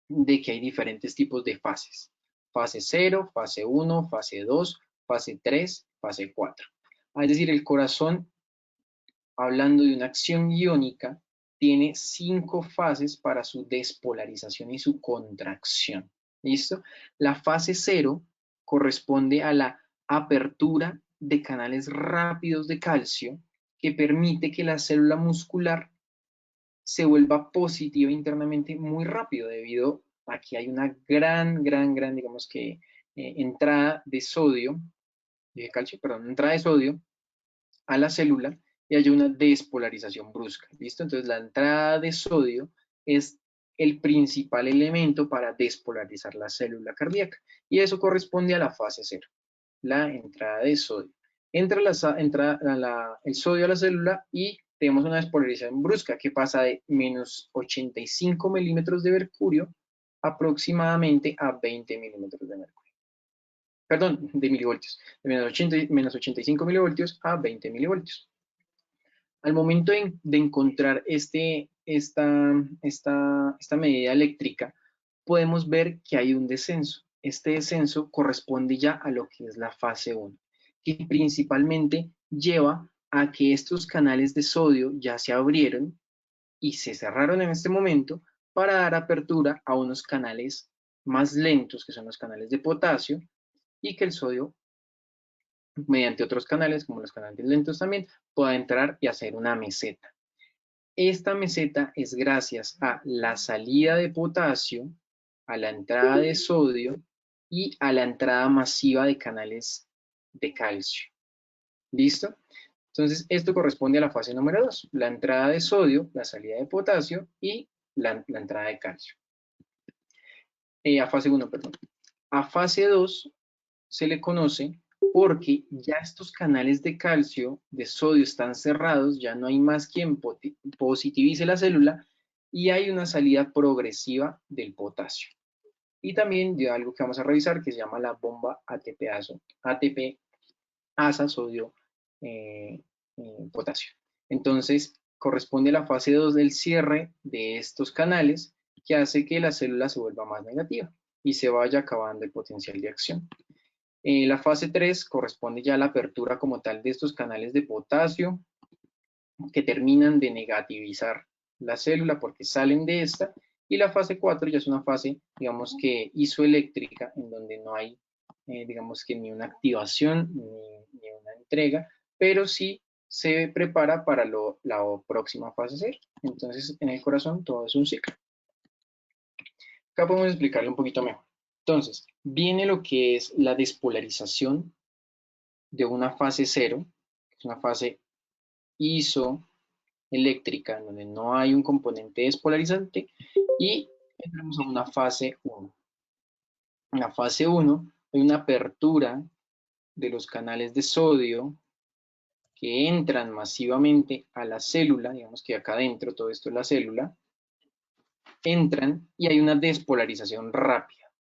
de que hay diferentes tipos de fases. Fase 0, fase 1, fase 2, fase 3, fase 4. Es decir, el corazón, hablando de una acción iónica, tiene 5 fases para su despolarización y su contracción. ¿Listo? La fase 0 corresponde a la apertura de canales rápidos de calcio que permite que la célula muscular se vuelva positiva internamente muy rápido debido a que hay una gran, digamos que entrada de sodio, de calcio, perdón, entrada de sodio a la célula y hay una despolarización brusca, ¿listo? Entonces la entrada de sodio es el principal elemento para despolarizar la célula cardíaca y eso corresponde a la fase 0, la entrada de sodio. entra el sodio a la célula y tenemos una despolarización brusca que pasa de menos 85 milímetros de mercurio aproximadamente a 20 milímetros de mercurio. Perdón, de milivoltios. De menos 85 milivoltios a 20 milivoltios. Al momento de encontrar esta medida eléctrica, podemos ver que hay un descenso. Este descenso corresponde ya a lo que es la fase 1, que principalmente lleva a que estos canales de sodio ya se abrieron y se cerraron en este momento para dar apertura a unos canales más lentos, que son los canales de potasio, y que el sodio, mediante otros canales, como los canales lentos también, pueda entrar y hacer una meseta. Esta meseta es gracias a la salida de potasio, a la entrada de sodio y a la entrada masiva de canales de calcio. ¿Listo? Entonces, esto corresponde a la fase número 2, la entrada de sodio, la salida de potasio y la entrada de calcio. A fase 1, perdón. A fase 2 se le conoce porque ya estos canales de calcio, de sodio, están cerrados, ya no hay más quien positivice la célula y hay una salida progresiva del potasio. Y también de algo que vamos a revisar que se llama la bomba ATP-ASA sodio potasio. Entonces, corresponde a la fase 2 del cierre de estos canales que hace que la célula se vuelva más negativa y se vaya acabando el potencial de acción. La fase 3 corresponde ya a la apertura como tal de estos canales de potasio que terminan de negativizar la célula porque salen de esta, y la fase 4 ya es una fase, digamos que isoeléctrica, en donde no hay, digamos que ni una activación ni una entrega, pero sí se prepara para la próxima fase 0. Entonces, en el corazón todo es un ciclo. Acá podemos explicarlo un poquito mejor. Entonces, viene lo que es la despolarización de una fase 0, que es una fase isoeléctrica, en donde no hay un componente despolarizante, y entramos a una fase 1. En la fase 1 hay una apertura de los canales de sodio que entran masivamente a la célula, digamos que acá adentro todo esto es la célula, entran y hay una despolarización rápida.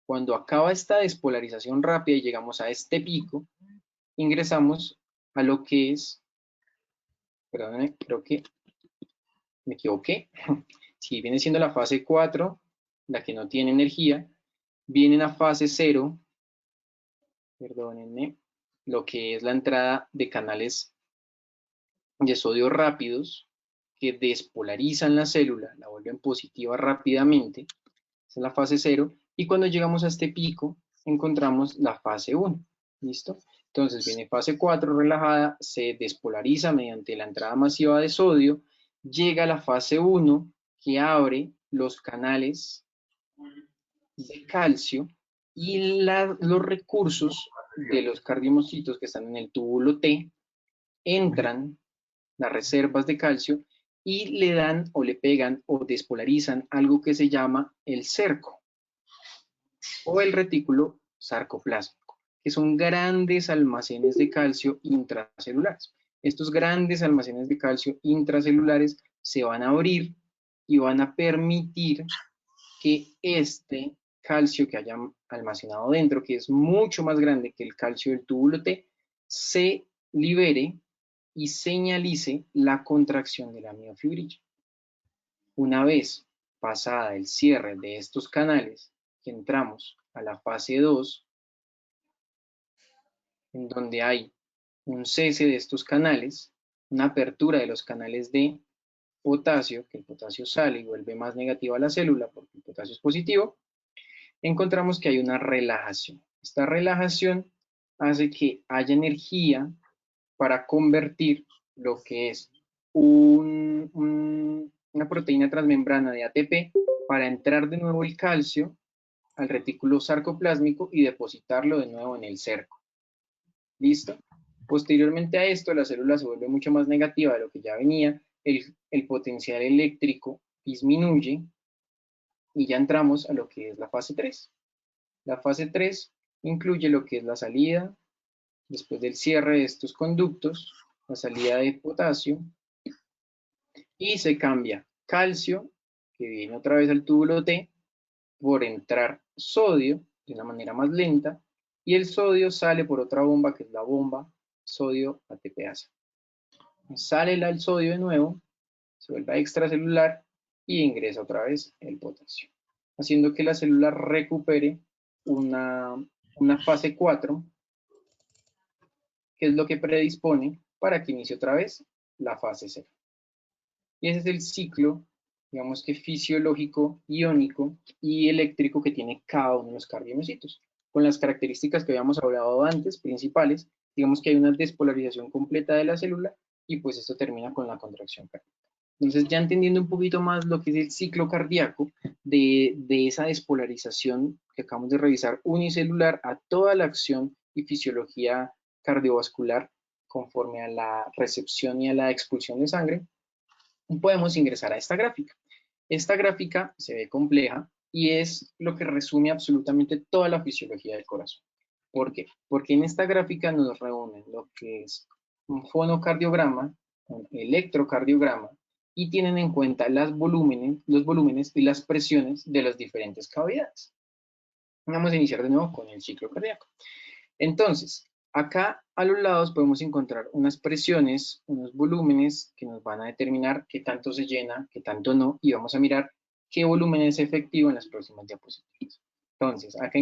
Cuando acaba esta despolarización rápida y llegamos a este pico, ingresamos a lo que es, perdón, creo que me equivoqué, si viene siendo la fase 4, la que no tiene energía, viene a fase 0, perdónenme, lo que es la entrada de canales de sodio rápidos que despolarizan la célula, la vuelven positiva rápidamente, esa es la fase 0, y cuando llegamos a este pico, encontramos la fase 1, ¿listo? Entonces viene fase 4 relajada, se despolariza mediante la entrada masiva de sodio, llega a la fase 1 que abre los canales de calcio y los recursos de los cardiomocitos que están en el túbulo T entran, las reservas de calcio, y le dan o le pegan o despolarizan algo que se llama el cerco o el retículo sarcoplásmico, que son grandes almacenes de calcio intracelulares. Estos grandes almacenes de calcio intracelulares se van a abrir y van a permitir que este calcio que hayan almacenado dentro, que es mucho más grande que el calcio del túbulo T, se libere y señalice la contracción de la miofibrilla. Una vez pasada el cierre de estos canales, que entramos a la fase 2, en donde hay un cese de estos canales, una apertura de los canales de potasio, que el potasio sale y vuelve más negativa a la célula porque el potasio es positivo, encontramos que hay una relajación. Esta relajación hace que haya energía para convertir lo que es una proteína transmembrana de ATP para entrar de nuevo el calcio al retículo sarcoplásmico y depositarlo de nuevo en el cerco. ¿Listo? Posteriormente a esto, la célula se vuelve mucho más negativa de lo que ya venía, el potencial eléctrico disminuye y ya entramos a lo que es la fase 3. La fase 3 incluye lo que es la salida después del cierre de estos conductos, la salida de potasio, y se cambia calcio, que viene otra vez al túbulo T, por entrar sodio de una manera más lenta, y el sodio sale por otra bomba, que es la bomba sodio ATPasa. Sale el sodio de nuevo, se vuelve extracelular y ingresa otra vez el potasio, haciendo que la célula recupere una fase 4, que es lo que predispone para que inicie otra vez la fase 0. Y ese es el ciclo, digamos que fisiológico, iónico y eléctrico que tiene cada uno de los cardiomiocitos. Con las características que habíamos hablado antes, principales, digamos que hay una despolarización completa de la célula y pues esto termina con la contracción cardíaca. Entonces, ya entendiendo un poquito más lo que es el ciclo cardíaco, de esa despolarización que acabamos de revisar unicelular a toda la acción y fisiología cardiovascular conforme a la recepción y a la expulsión de sangre, podemos ingresar a esta gráfica. Esta gráfica se ve compleja y es lo que resume absolutamente toda la fisiología del corazón. ¿Por qué? Porque en esta gráfica nos reúnen lo que es un fonocardiograma, un electrocardiograma, y tienen en cuenta los volúmenes y las presiones de las diferentes cavidades. Vamos a iniciar de nuevo con el ciclo cardíaco. Entonces, acá a los lados podemos encontrar unas presiones, unos volúmenes que nos van a determinar qué tanto se llena, qué tanto no, y vamos a mirar qué volumen es efectivo en las próximas diapositivas. Entonces, acá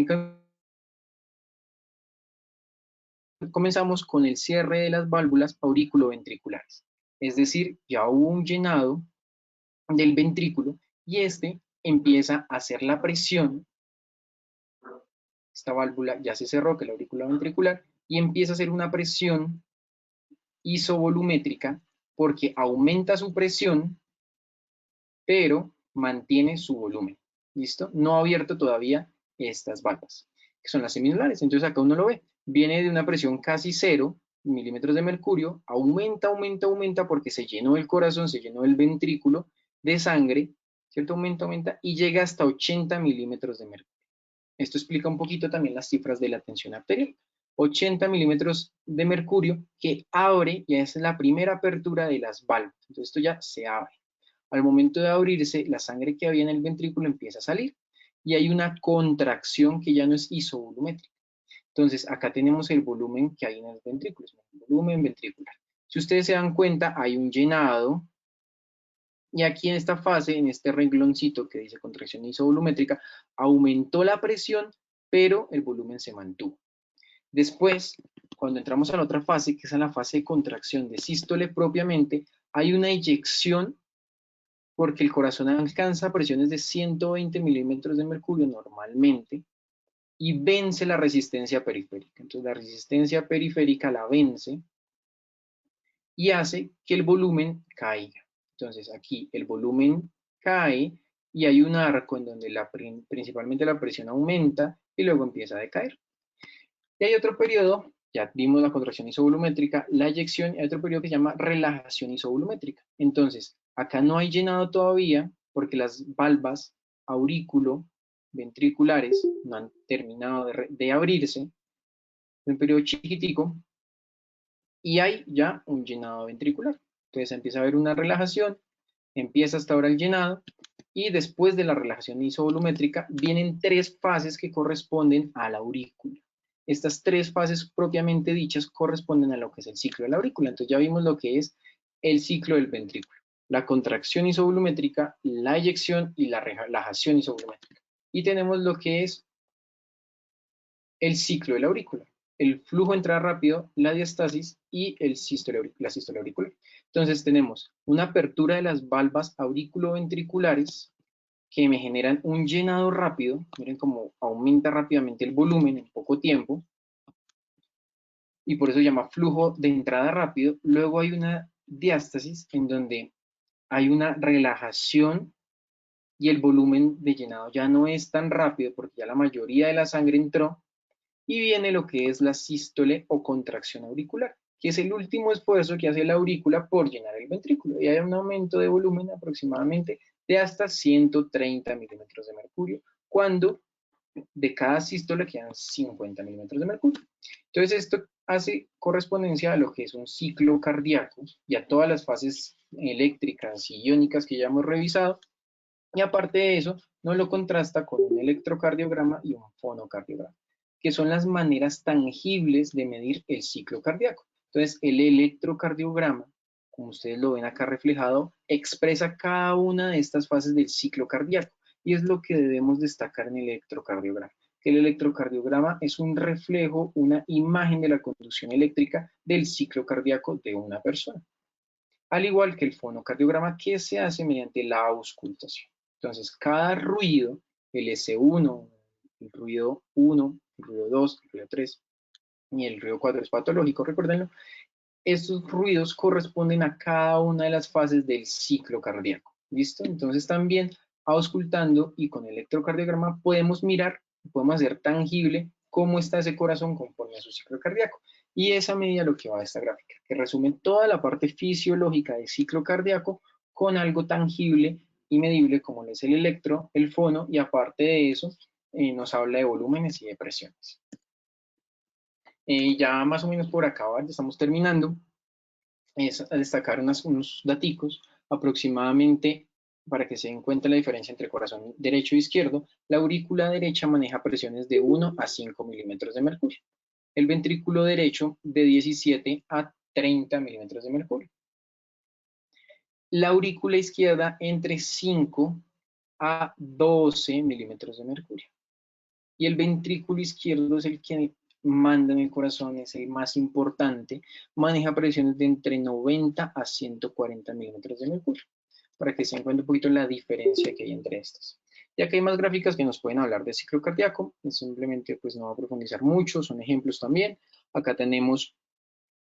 comenzamos con el cierre de las válvulas auriculoventriculares. Es decir, ya hubo un llenado del ventrículo y este empieza a hacer la presión. Esta válvula ya se cerró, que es la aurícula ventricular, y empieza a hacer una presión isovolumétrica porque aumenta su presión, pero mantiene su volumen. ¿Listo? No ha abierto todavía estas válvulas, que son las seminulares. Entonces acá uno lo ve. Viene de una presión casi 0 milímetros de mercurio, aumenta porque se llenó el corazón, se llenó el ventrículo de sangre, ¿cierto? Aumenta y llega hasta 80 milímetros de mercurio. Esto explica un poquito también las cifras de la tensión arterial. 80 milímetros de mercurio que abre, ya es la primera apertura de las válvulas. Entonces esto ya se abre. Al momento de abrirse, la sangre que había en el ventrículo empieza a salir y hay una contracción que ya no es isovolumétrica. Entonces acá tenemos el volumen que hay en el ventrículo, es un volumen ventricular. Si ustedes se dan cuenta, hay un llenado. Y aquí en esta fase, en este rengloncito que dice contracción isovolumétrica, aumentó la presión, pero el volumen se mantuvo. Después, cuando entramos a la otra fase, que es en la fase de contracción de sístole propiamente, hay una eyección porque el corazón alcanza presiones de 120 milímetros de mercurio normalmente y vence la resistencia periférica. Entonces la resistencia periférica la vence y hace que el volumen caiga. Entonces aquí el volumen cae y hay un arco en donde principalmente la presión aumenta y luego empieza a decaer. Y hay otro periodo, ya vimos la contracción isovolumétrica, la eyección, y hay otro periodo que se llama relajación isovolumétrica. Entonces, acá no hay llenado todavía porque las valvas auriculo-ventriculares no han terminado de abrirse, es un periodo chiquitico, y hay ya un llenado ventricular. Entonces empieza a haber una relajación, empieza hasta ahora el llenado, y después de la relajación isovolumétrica vienen 3 fases que corresponden a la aurícula. Estas 3 fases propiamente dichas corresponden a lo que es el ciclo de la aurícula. Entonces ya vimos lo que es el ciclo del ventrículo. La contracción isovolumétrica, la eyección y la relajación isovolumétrica. Y tenemos lo que es el ciclo de la aurícula. El flujo entrada rápido, la diastasis y la sístole auricular. Entonces tenemos una apertura de las valvas auriculoventriculares que me generan un llenado rápido. Miren cómo aumenta rápidamente el volumen en poco tiempo. Y por eso se llama flujo de entrada rápido. Luego hay una diástasis en donde hay una relajación y el volumen de llenado ya no es tan rápido porque ya la mayoría de la sangre entró. Y viene lo que es la sístole o contracción auricular, que es el último esfuerzo que hace la aurícula por llenar el ventrículo. Y hay un aumento de volumen aproximadamente de hasta 130 milímetros de mercurio, cuando de cada sístole quedan 50 milímetros de mercurio. Entonces, ¿esto hace correspondencia a lo que es un ciclo cardíaco y a todas las fases eléctricas y iónicas que ya hemos revisado. Y aparte de eso, nos lo contrasta con un electrocardiograma y un fonocardiograma, que son las maneras tangibles de medir el ciclo cardíaco. Entonces, el electrocardiograma, como ustedes lo ven acá reflejado, expresa cada una de estas fases del ciclo cardíaco y es lo que debemos destacar en el electrocardiograma. Que el electrocardiograma es un reflejo, una imagen de la conducción eléctrica del ciclo cardíaco de una persona. Al igual que el fonocardiograma que se hace mediante la auscultación. Entonces, cada ruido, el S1, el ruido 1, el ruido 2, el ruido 3 y el ruido 4 es patológico, recuérdenlo, estos ruidos corresponden a cada una de las fases del ciclo cardíaco. ¿Listo? Entonces también auscultando y con electrocardiograma podemos mirar, podemos hacer tangible cómo está ese corazón conforme a su ciclo cardíaco. Y esa medida lo que va a esta gráfica, que resume toda la parte fisiológica del ciclo cardíaco con algo tangible y medible como es el electro, el fono, y aparte de eso nos habla de volúmenes y de presiones. Ya más o menos por acá, ya estamos terminando, es a destacar unos daticos aproximadamente para que se den cuenta la diferencia entre corazón derecho e izquierdo. La aurícula derecha maneja presiones de 1 a 5 milímetros de mercurio. El ventrículo derecho de 17 a 30 milímetros de mercurio. La aurícula izquierda entre 5 a 12 milímetros de mercurio. Y el ventrículo izquierdo es el que manda en el corazón, es el más importante, maneja presiones de entre 90 a 140 milímetros de mercurio, para que se encuentre un poquito la diferencia que hay entre estas. Ya que hay más gráficas que nos pueden hablar de ciclo cardíaco, simplemente pues no va a profundizar mucho, son ejemplos también. Acá tenemos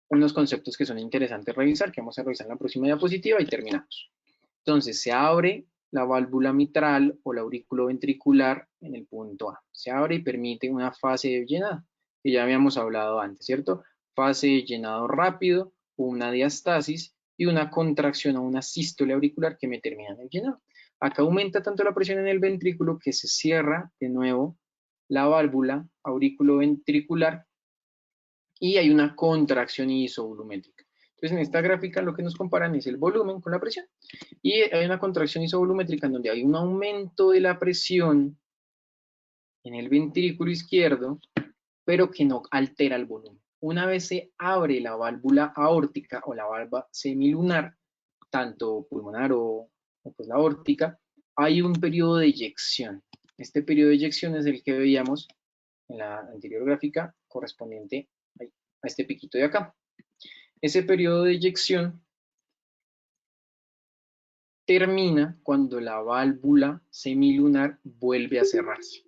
unos conceptos que son interesantes revisar, que vamos a revisar en la próxima diapositiva y terminamos. Entonces se abre la válvula mitral o la aurículo ventricular en el punto A. Se abre y permite una fase de llenado, que ya habíamos hablado antes, ¿cierto? Fase de llenado rápido, una diastasis y una contracción o una sístole auricular que me termina en el llenado. Acá aumenta tanto la presión en el ventrículo que se cierra de nuevo la válvula aurículo ventricular y hay una contracción isovolumétrica. Entonces, en esta gráfica lo que nos comparan es el volumen con la presión. Y hay una contracción isovolumétrica en donde hay un aumento de la presión en el ventrículo izquierdo, pero que no altera el volumen. Una vez se abre la válvula aórtica o la válvula semilunar, tanto pulmonar o pues la aórtica, hay un periodo de eyección. Este periodo de eyección es el que veíamos en la anterior gráfica correspondiente a este piquito de acá. Ese periodo de eyección termina cuando la válvula semilunar vuelve a cerrarse,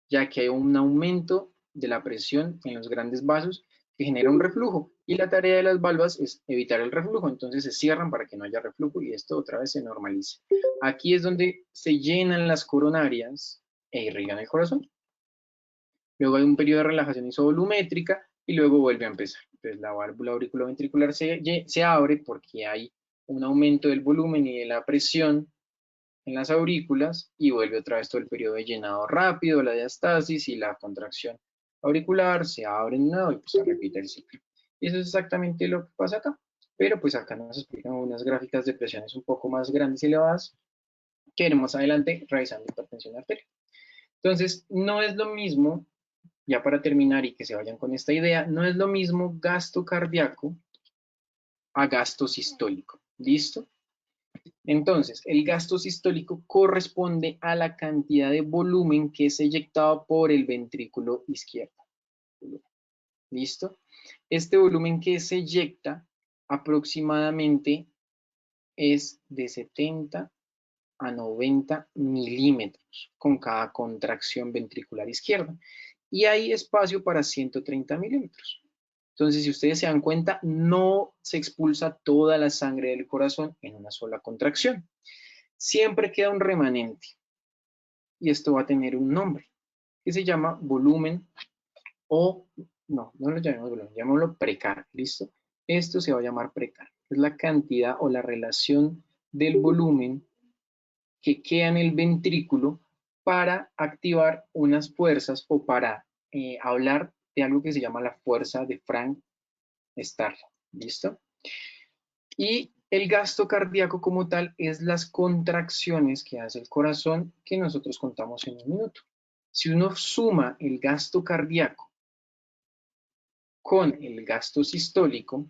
ya que hay un aumento de la presión en los grandes vasos que genera un reflujo y la tarea de las válvulas es evitar el reflujo, entonces se cierran para que no haya reflujo y esto otra vez se normalice. Aquí es donde se llenan las coronarias e irrigan el corazón. Luego hay un periodo de relajación isovolumétrica y luego vuelve a empezar. Entonces la válvula auriculoventricular se abre porque hay un aumento del volumen y de la presión en las aurículas y vuelve otra vez todo el periodo de llenado rápido, la diastasis y la contracción auricular, se abre de nuevo y pues se repite el ciclo. Y eso es exactamente lo que pasa acá. Pero pues acá nos explican unas gráficas de presiones un poco más grandes y elevadas que iremos más adelante revisando hipertensión arterial. Entonces, no es lo mismo, ya para terminar y que se vayan con esta idea, no es lo mismo gasto cardíaco a gasto sistólico. ¿Listo? Entonces, el gasto sistólico corresponde a la cantidad de volumen que es eyectado por el ventrículo izquierdo. ¿Listo? Este volumen que se eyecta aproximadamente es de 70 a 90 milímetros con cada contracción ventricular izquierda. Y hay espacio para 130 milímetros. Entonces, si ustedes se dan cuenta, no se expulsa toda la sangre del corazón en una sola contracción. Siempre queda un remanente. Y esto va a tener un nombre, que se llama volumen o, no lo llamemos volumen, llamémoslo precardio, ¿listo? Esto se va a llamar precardio. Es la cantidad o la relación del volumen que queda en el ventrículo para activar unas fuerzas o para hablar de algo que se llama la fuerza de Frank estarlo. ¿Listo? Y el gasto cardíaco como tal es las contracciones que hace el corazón que nosotros contamos en un minuto. Si uno suma el gasto cardíaco con el gasto sistólico,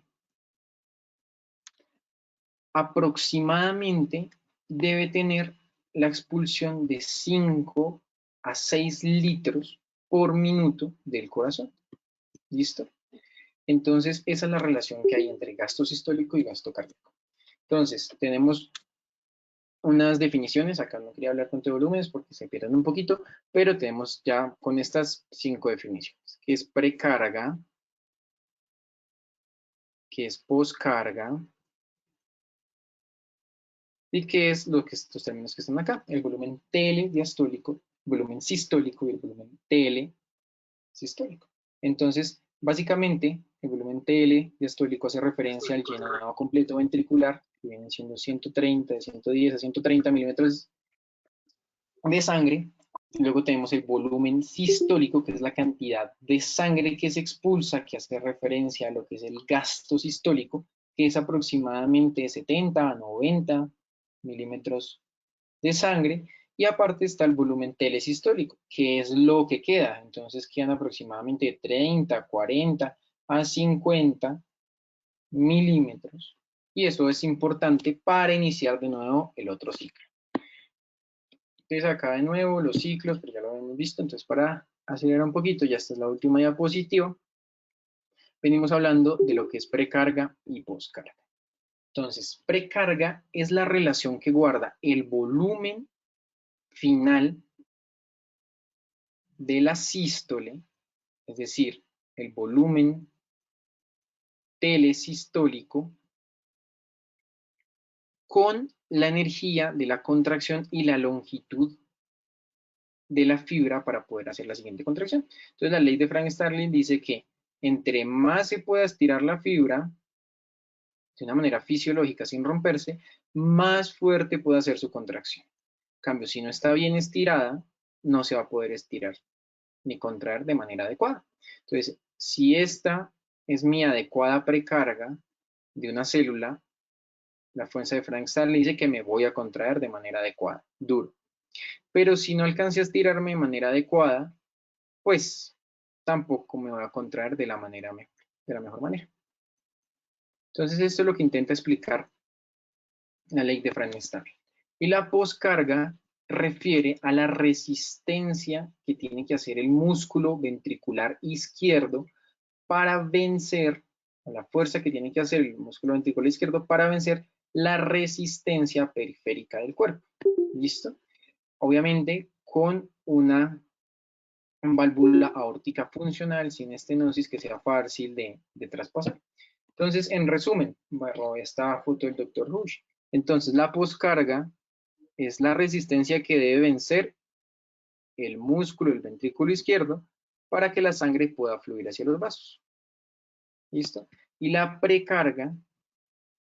aproximadamente debe tener la expulsión de 5 a 6 litros por minuto del corazón. ¿Listo? Entonces, esa es la relación que hay entre gasto sistólico y gasto cardíaco. Entonces, tenemos unas definiciones. Acá no quería hablar con volúmenes porque se pierden un poquito, pero tenemos ya con estas 5 definiciones, que es precarga, que es poscarga, y que es lo que estos términos que están acá, el volumen telediastólico, volumen sistólico y el volumen telesistólico. Entonces, básicamente, el volumen telediastólico hace referencia al llenado completo ventricular, que vienen siendo 130, de 110 a 130 milímetros de sangre. Luego tenemos el volumen sistólico, que es la cantidad de sangre que se expulsa, que hace referencia a lo que es el gasto sistólico, que es aproximadamente 70 a 90 milímetros de sangre. Y aparte está el volumen telesistólico, que es lo que queda. Entonces quedan aproximadamente 30, 40 a 50 milímetros. Y eso es importante para iniciar de nuevo el otro ciclo. Entonces acá de nuevo los ciclos, pero ya lo hemos visto. Entonces para acelerar un poquito, ya esta es la última diapositiva. Venimos hablando de lo que es precarga y poscarga. Entonces, precarga es la relación que guarda el volumen final de la sístole, es decir, el volumen telesistólico, con la energía de la contracción y la longitud de la fibra para poder hacer la siguiente contracción. Entonces, la ley de Frank-Starling dice que entre más se pueda estirar la fibra, de una manera fisiológica sin romperse, más fuerte puede hacer su contracción. En cambio, si no está bien estirada, no se va a poder estirar ni contraer de manera adecuada. Entonces, si esta es mi adecuada precarga de una célula, la fuerza de Frank-Starling dice que me voy a contraer de manera adecuada, duro. Pero si no alcance a estirarme de manera adecuada, pues tampoco me voy a contraer de la mejor manera. Entonces, esto es lo que intenta explicar la ley de Frank-Starling. Y la poscarga refiere a la resistencia que tiene que hacer el músculo ventricular izquierdo para vencer, a la fuerza que tiene que hacer el músculo ventricular izquierdo para vencer la resistencia periférica del cuerpo. ¿Listo? Obviamente con una válvula aórtica funcional sin estenosis que sea fácil de traspasar. Entonces, en resumen, esta foto del Dr. Rush. Entonces, la poscarga es la resistencia que debe vencer el músculo del ventrículo izquierdo para que la sangre pueda fluir hacia los vasos. ¿Listo? Y la precarga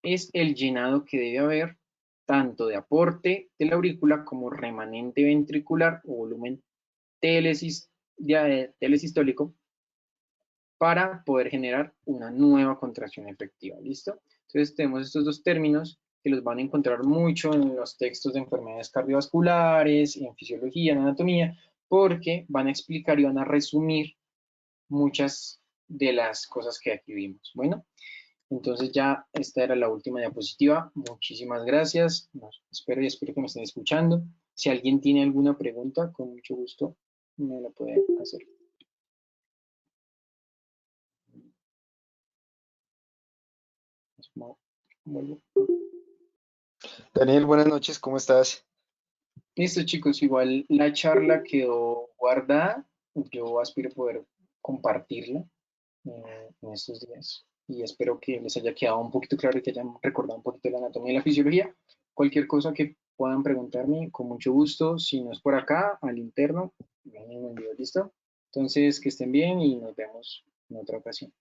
es el llenado que debe haber tanto de aporte de la aurícula como remanente ventricular o volumen telesistólico para poder generar una nueva contracción efectiva. ¿Listo? Entonces tenemos estos dos términos que los van a encontrar mucho en los textos de enfermedades cardiovasculares, en fisiología, en anatomía, porque van a explicar y van a resumir muchas de las cosas que aquí vimos. Bueno, entonces ya esta era la última diapositiva. Muchísimas gracias. Espero que me estén escuchando. Si alguien tiene alguna pregunta, con mucho gusto me la puede hacer. Daniel, buenas noches, ¿cómo estás? Listo, chicos, igual la charla quedó guardada. Yo aspiro poder compartirla en estos días y espero que les haya quedado un poquito claro y que hayan recordado un poquito la anatomía y la fisiología. Cualquier cosa que puedan preguntarme, con mucho gusto. Si no es por acá, al interno, ven y me envío, ¿listo? Entonces, que estén bien y nos vemos en otra ocasión.